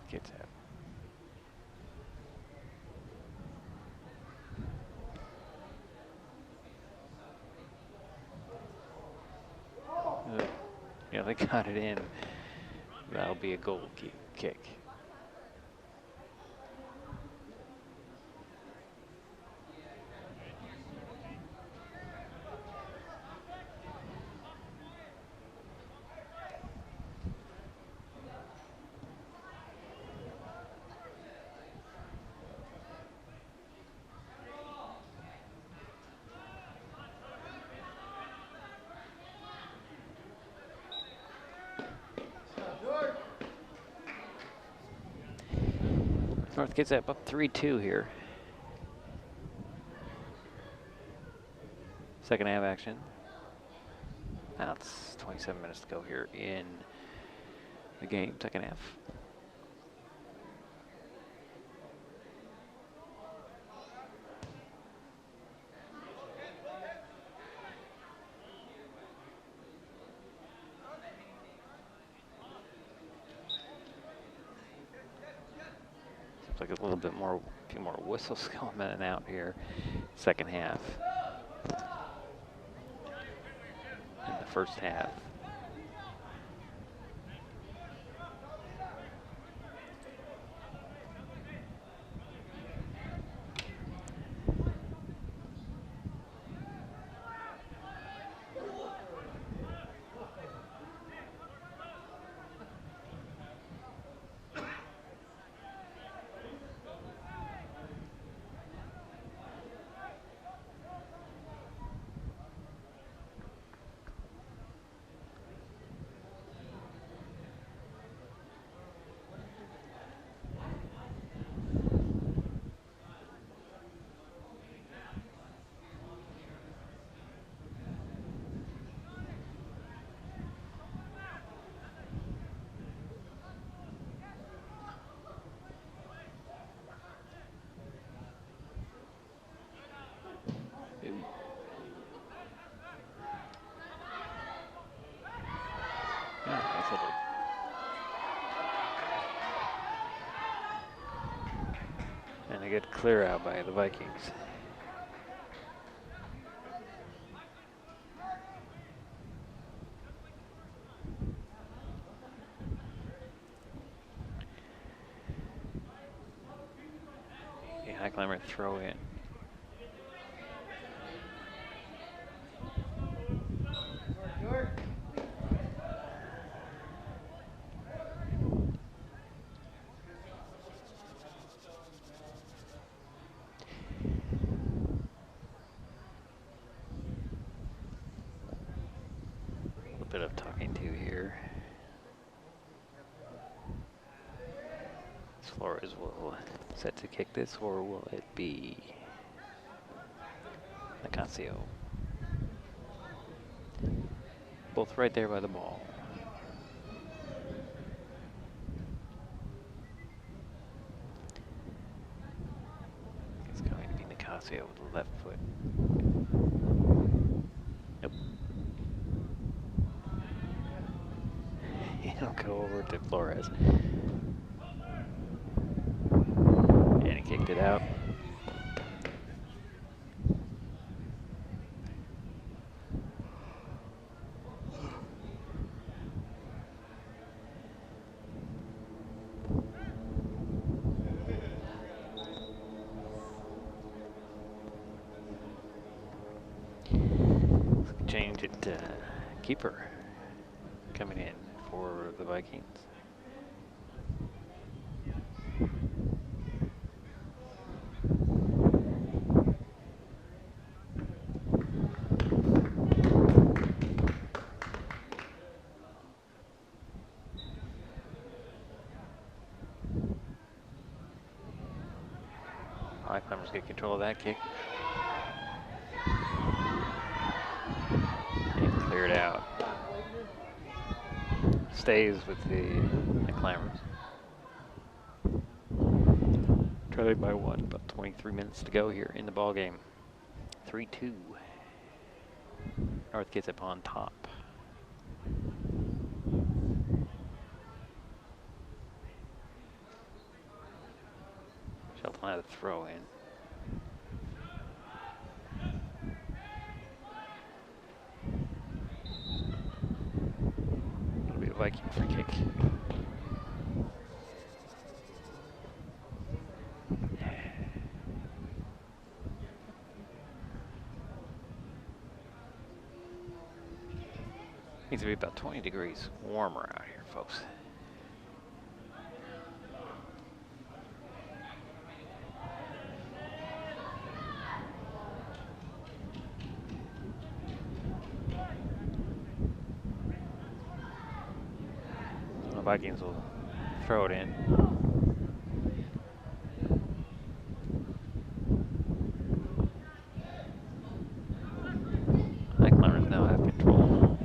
Kitsap. Yeah, they got it in. That'll be a goal kick. North Kitsap up 3-2 here. Second half action. Now it's 27 minutes to go here in the game, second half. Like a little bit more, a few more whistles going in and out here, second half. In the first half. Nice little. And a good clear out by the Vikings. Highclimber throw in. A little bit of talking to here. Flores will set to kick this, or will it be Nicasio? Both right there by the ball. It's going to be Nicasio with the left foot. Nope. He'll go over to Flores. And he kicked it out. Change it to keeper coming in for the Vikings. Highclimbers get control of that kick. And cleared out. Stays with the Climbers. Trailing by one, about 23 minutes to go here in the ball game. 3-2. North Kitsap on top. Shelton had a throw in. It'll be a Viking free kick. Needs to be about 20 degrees warmer out here, folks. The Vikings will throw it in. Highclimbers now have control.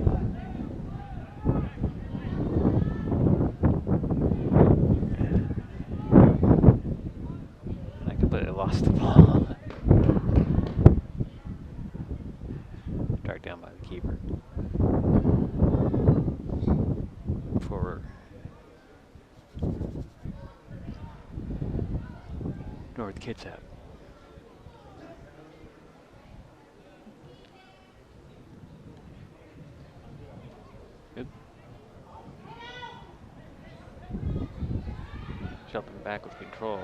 I completely lost the ball. Tracked down by the keeper. For North Kitsap. Good. Shelton back with control.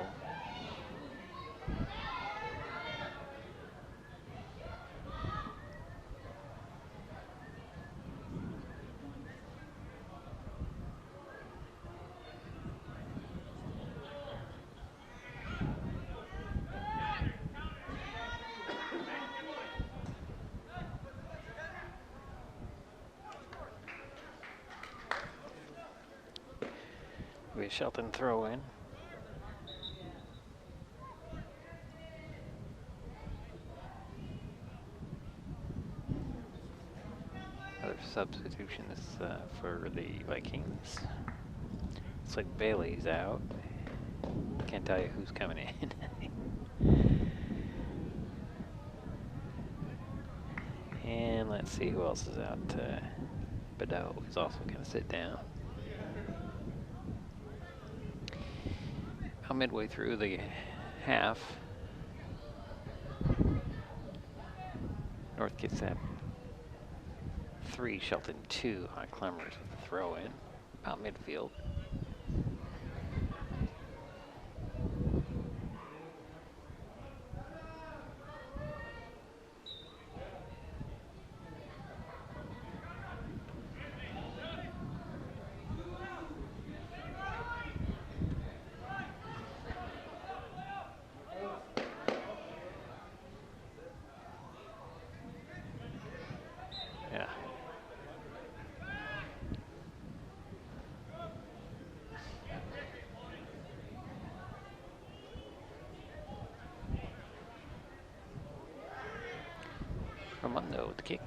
We Shelton throw in. Another substitution is for the Vikings. Looks like Bailey's out. Can't tell you who's coming in. And let's see who else is out. Bedeau is also going to sit down. About midway through the half. North Kitsap 3, Shelton 2. Highclimbers with the throw in about midfield. Armando with the kick.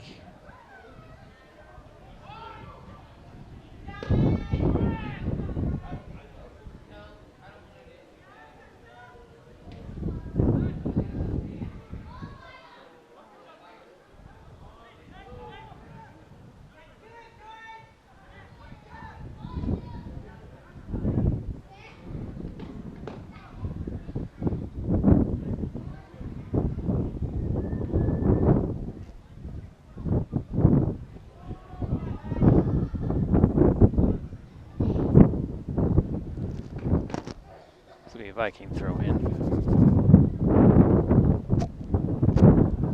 Viking throw in.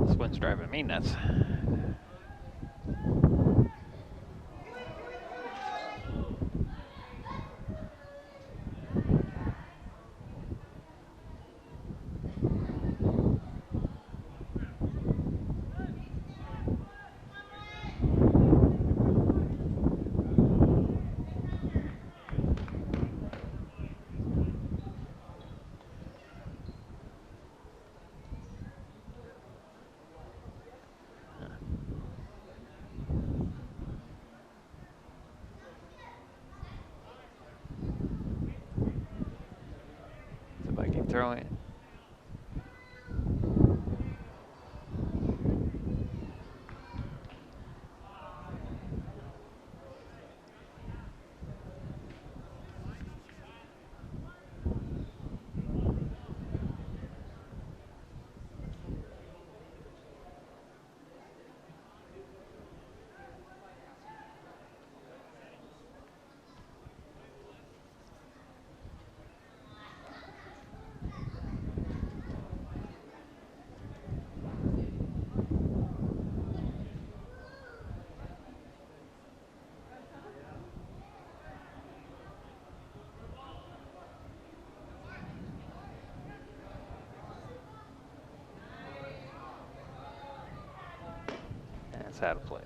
This one's driving me nuts. Throw it. That's how to play.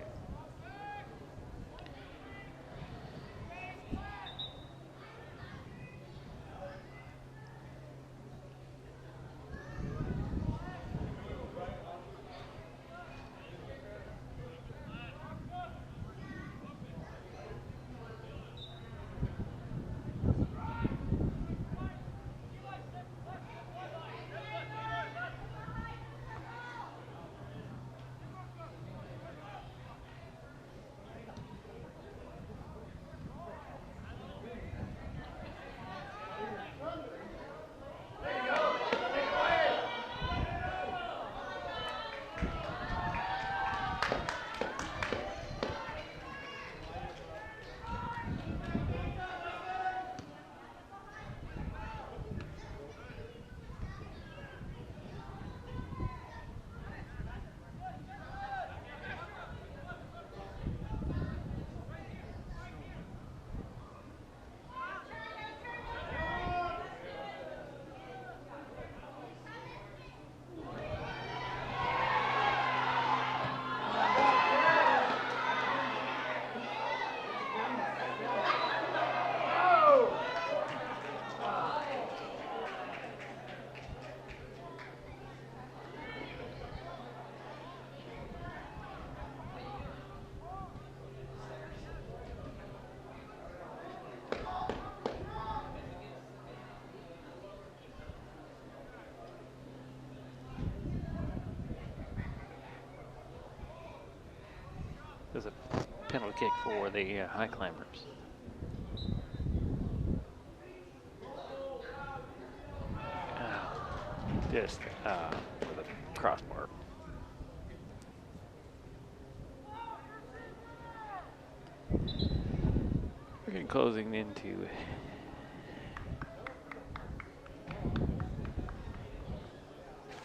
There's a penalty kick for the Highclimbers. just with a crossbar. We're getting closing into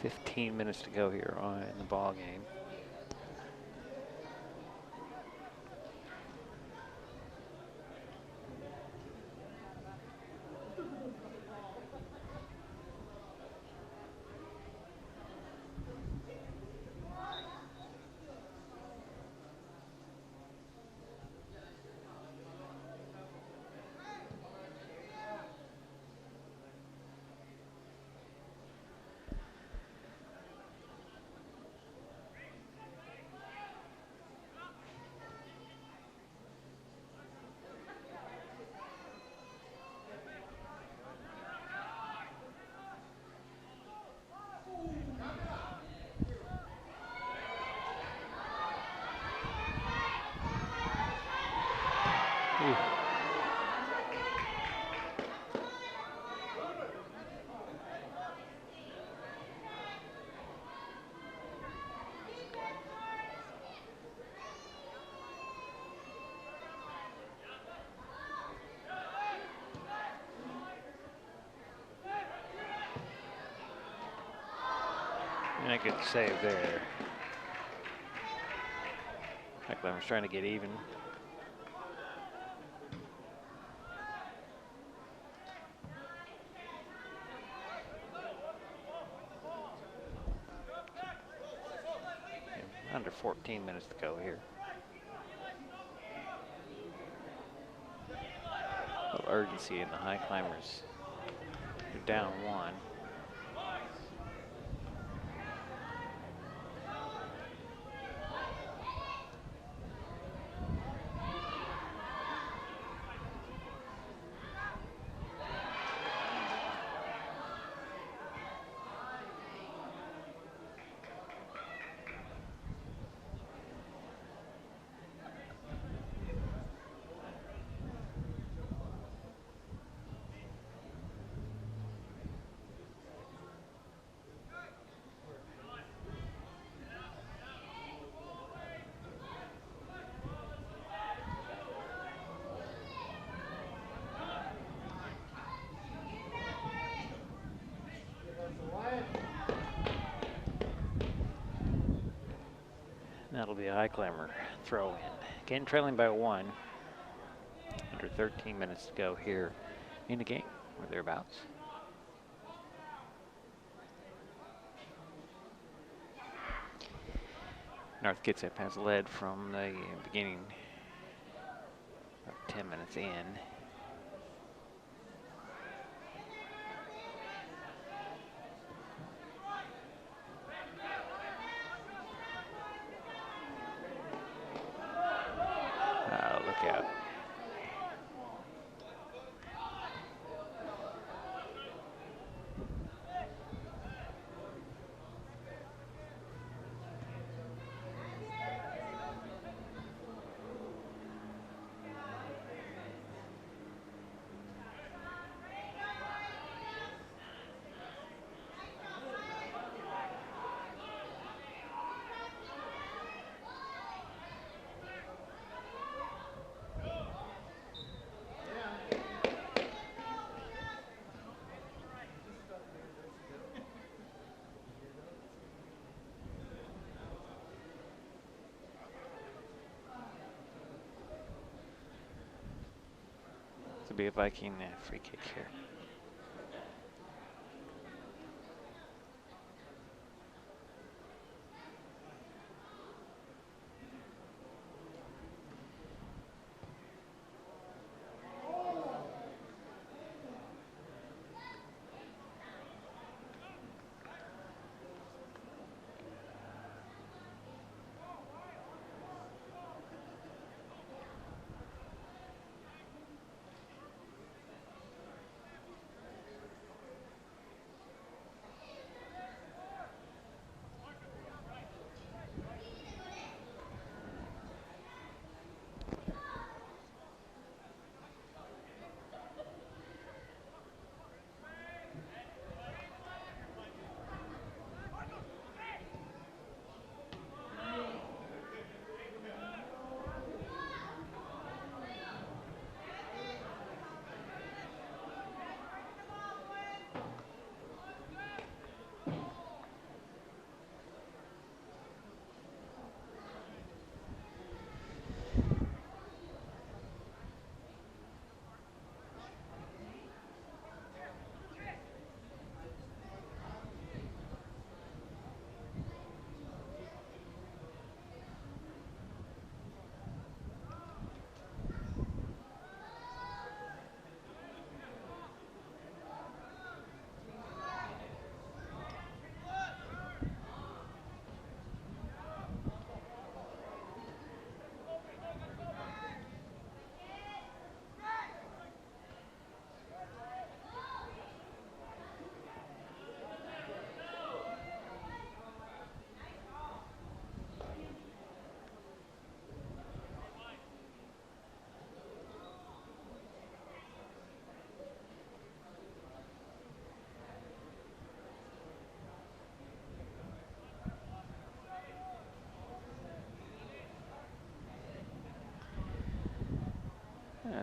15 minutes to go here in the ball game. And a good save there. Highclimbers trying to get even. And under 14 minutes to go here. A little urgency in the Highclimbers. They're down 1. That'll be a Highclimber throw in. Again, trailing by 1. Under 13 minutes to go here in the game, or thereabouts. North Kitsap has led from the beginning, about 10 minutes in. Look out. To be a Viking free kick here.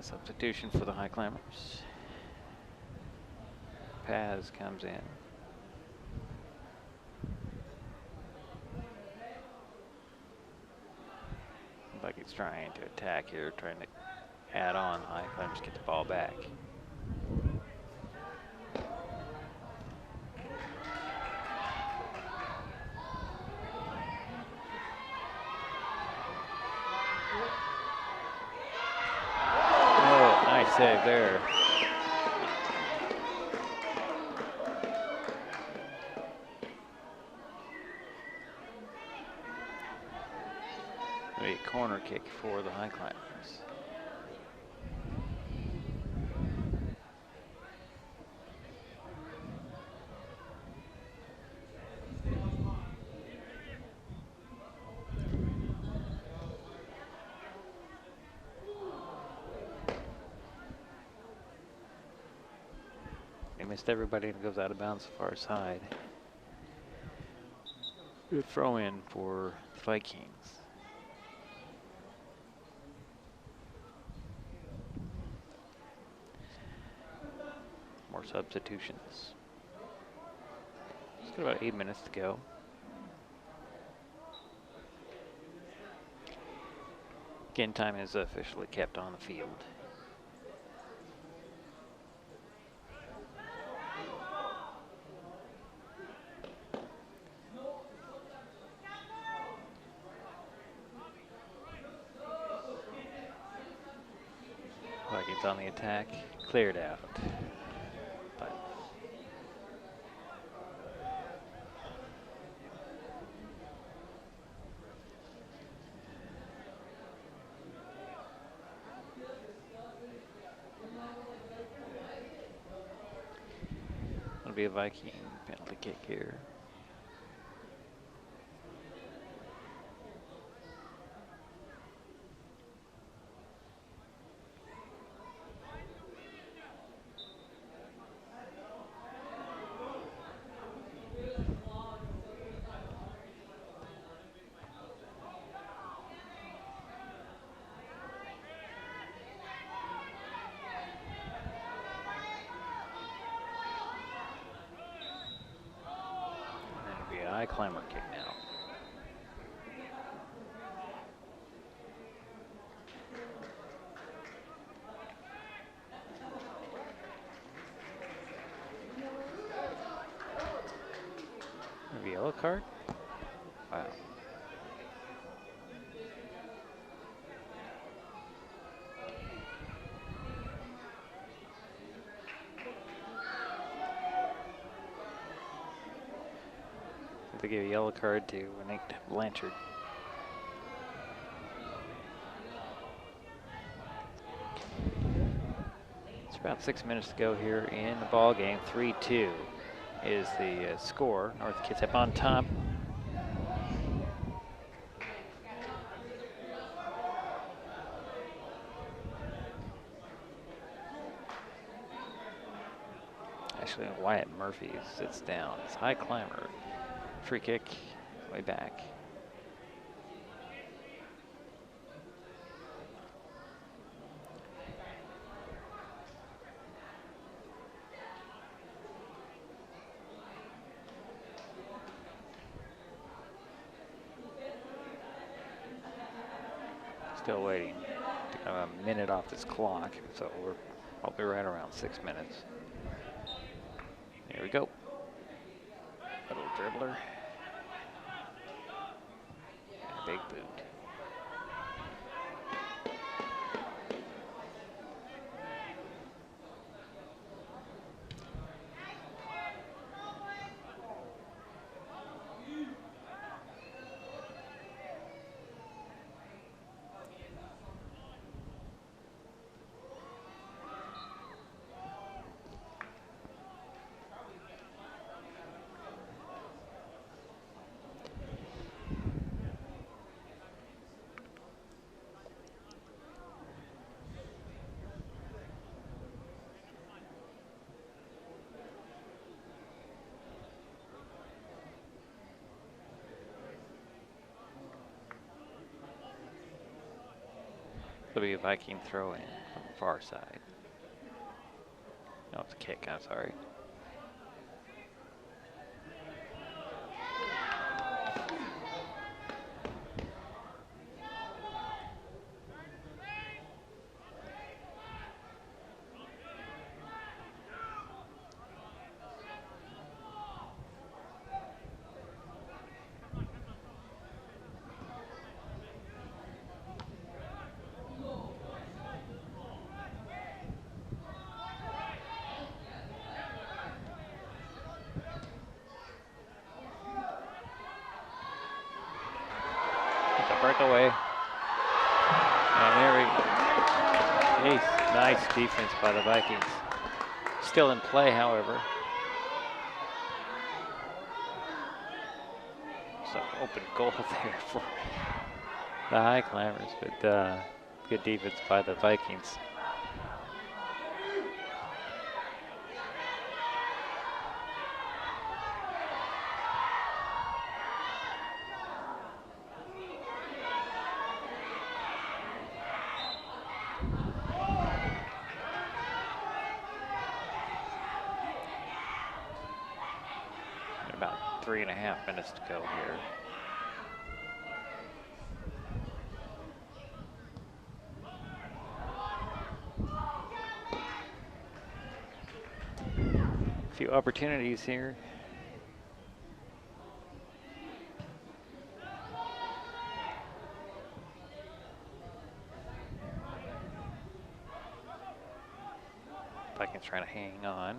A substitution for the Highclimbers. Paz comes in. Looks like he's trying to attack here, trying to add on. Highclimbers get the ball back. Oh, nice save there. A corner kick for the Highclimbers. They missed everybody and goes out of bounds far side. Good throw in for the Vikings. More substitutions. Just got about 8 minutes to go. Game time is officially kept on the field. Vikings on the attack, cleared out. But it'll be a Viking penalty kick here. Climber kick now. Maybe a yellow card? Wow. They gave a yellow card to Nate Blanchard. It's about 6 minutes to go here in the ball game. 3-2 is the score. North Kitsap on top. Actually, Wyatt Murphy sits down. It's high climber. Free kick, way back. Still waiting. A minute off this clock, so we're probably right around 6 minutes. Here we go. Little dribbler. And a big boot. It'll be a Viking throw in from far side. No, it's a kick, I'm sorry. Breakaway. And there we go. Nice defense by the Vikings. Still in play, however. So open goal there for the Highclimbers, but good defense by the Vikings. About 3.5 minutes to go here. A few opportunities here. Vikings trying to hang on.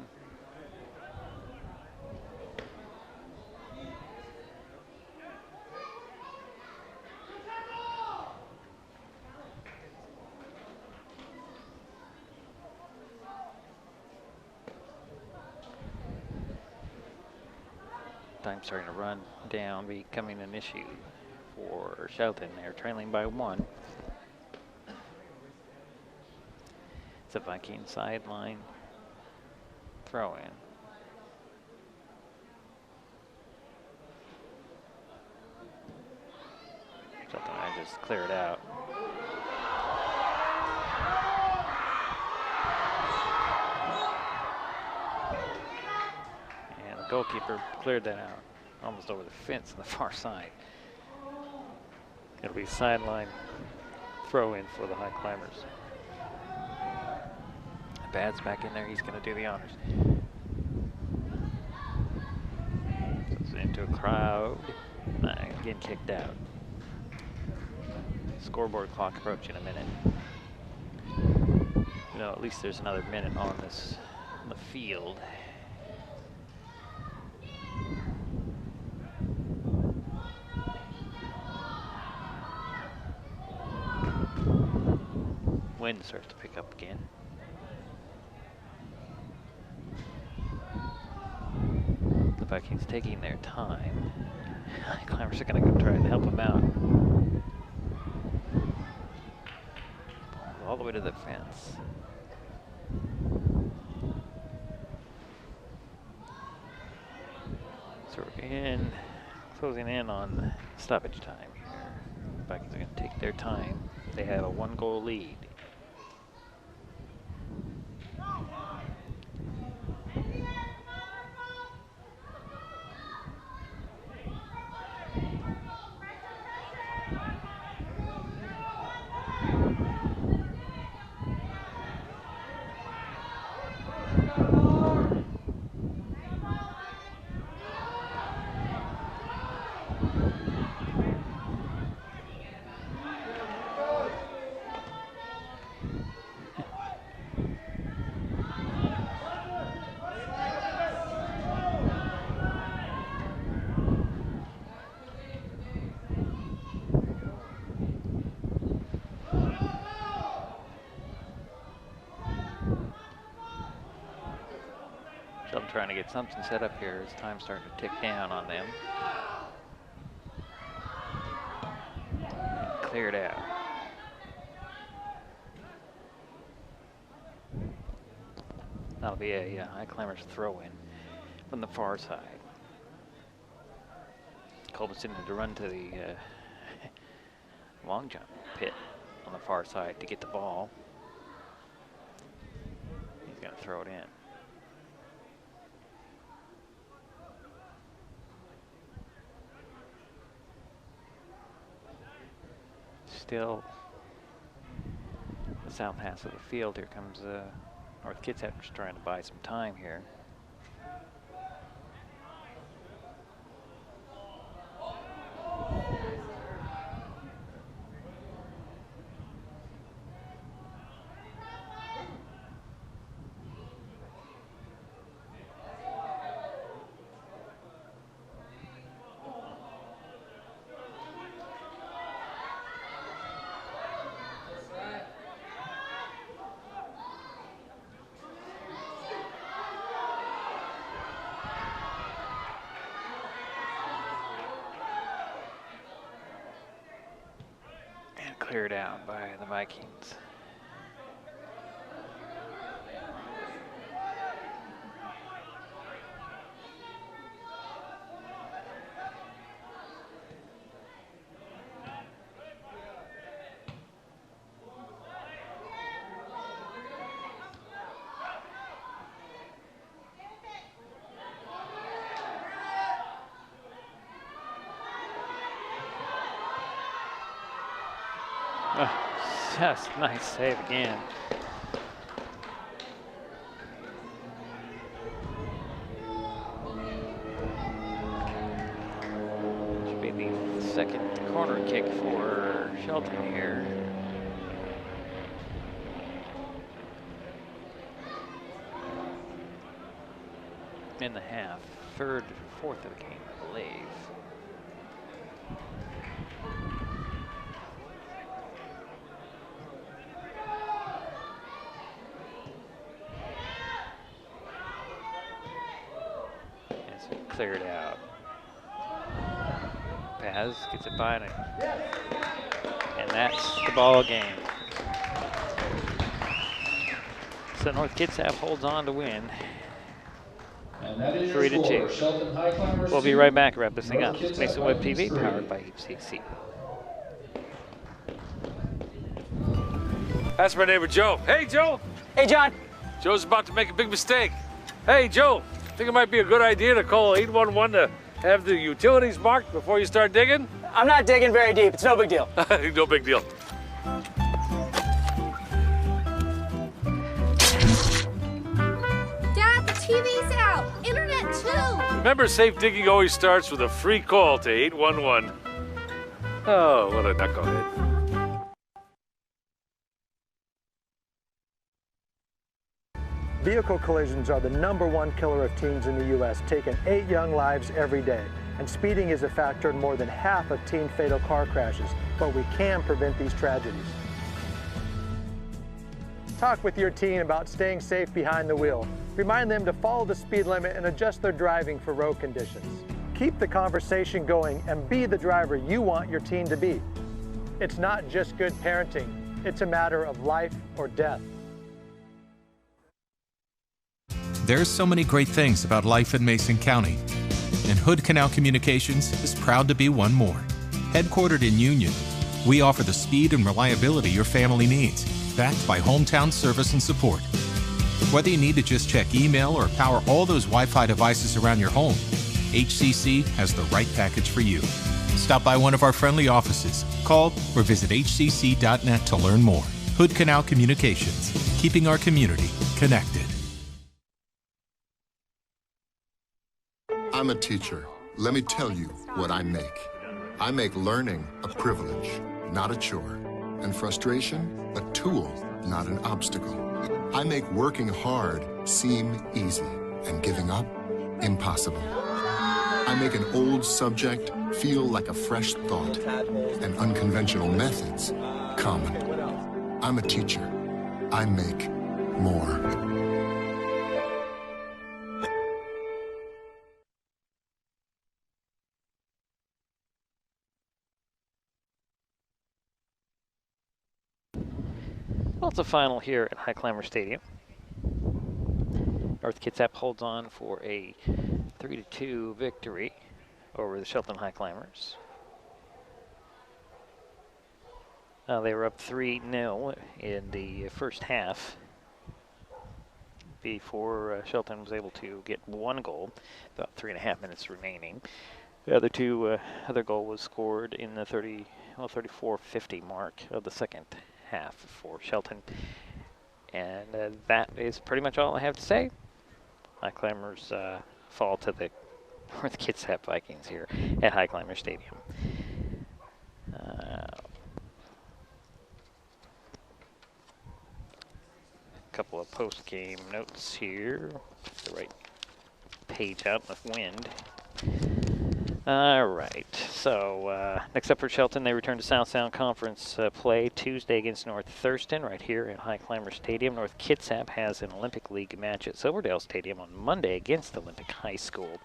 Time starting to run down, becoming an issue for Shelton. They're trailing by 1. It's a Viking sideline throw in. Shelton I just cleared out. Goalkeeper cleared that out, almost over the fence on the far side. It'll be sideline throw in for the Highclimbers. Bad's back in there, he's going to do the honors. So it's into a crowd, getting kicked out. Scoreboard clock approaching a minute. You know, at least there's another minute on this on the field. Wind starts to pick up again. The Vikings taking their time. Climbers are going to go try and help them out. All the way to the fence. So we're closing in on stoppage time here. The Vikings are going to take their time. They have a 1-goal lead. Shelton trying to get something set up here as time's starting to tick down on them. Cleared out. That'll be a Highclimbers throw-in from the far side. Colbinson had to run to the long jump pit on the far side to get the ball. throw it in. Still the south half of the field. Here comes North Kitsap just trying to buy some time here. Cleared out by the Vikings. Yes, nice save again. Should be the second corner kick for Shelton here. In the half, third, fourth of the game, I believe. Cleared out. Paz gets it by, and that's the ball game. So North Kitsap holds on to win. And that is 3-2. Shelton Highclimbers. We'll be right back to wrap this thing up. It's Mason Web TV, powered by HCC. That's my neighbor Joe. Hey, Joe. Hey, John. Joe's about to make a big mistake. Hey, Joe. Think it might be a good idea to call 811 to have the utilities marked before you start digging? I'm not digging very deep. It's no big deal. No big deal. Dad, the TV's out. Internet too. Remember, safe digging always starts with a free call to 811. Oh, what a knucklehead. Vehicle collisions are the #1 killer of teens in the U.S., taking 8 young lives every day. And speeding is a factor in more than half of teen fatal car crashes, but we can prevent these tragedies. Talk with your teen about staying safe behind the wheel. Remind them to follow the speed limit and adjust their driving for road conditions. Keep the conversation going and be the driver you want your teen to be. It's not just good parenting, it's a matter of life or death. There's so many great things about life in Mason County, and Hood Canal Communications is proud to be one more. Headquartered in Union, we offer the speed and reliability your family needs, backed by hometown service and support. Whether you need to just check email or power all those Wi-Fi devices around your home, HCC has the right package for you. Stop by one of our friendly offices, call or visit hcc.net to learn more. Hood Canal Communications, keeping our community connected. I'm a teacher. Let me tell you what I make. I make learning a privilege, not a chore, and frustration a tool, not an obstacle. I make working hard seem easy and giving up impossible. I make an old subject feel like a fresh thought and unconventional methods common. I'm a teacher. I make more. Well, it's a final here at Highclimbers Stadium. North Kitsap holds on for a 3-2 victory over the Shelton Highclimbers. They were up 3-0 in the first half. before Shelton was able to get one goal, about 3.5 minutes remaining. The other two, other goal was scored in the 34:50 mark of the second half for Shelton. And that is pretty much all I have to say. Highclimbers fall to the North Kitsap Vikings here at Highclimbers Stadium. A couple of post-game notes here. The right page out with wind. All right, so next up for Shelton, they return to South Sound Conference play Tuesday against North Thurston right here at Highclimbers Stadium. North Kitsap has an Olympic League match at Silverdale Stadium on Monday against Olympic High School.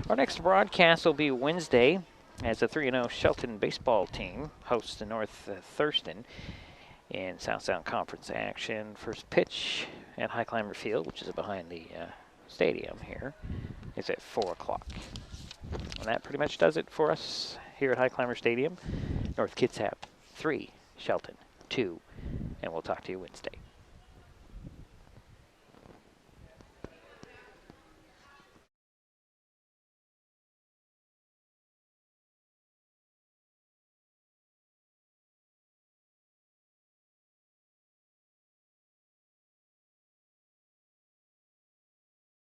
Our next broadcast will be Wednesday as the 3-0 Shelton baseball team hosts the North Thurston in South Sound Conference action. First pitch at Highclimber Field, which is behind the stadium here, is at 4 o'clock. And that pretty much does it for us here at Highclimber Stadium. North Kitsap 3, Shelton 2, and we'll talk to you Wednesday.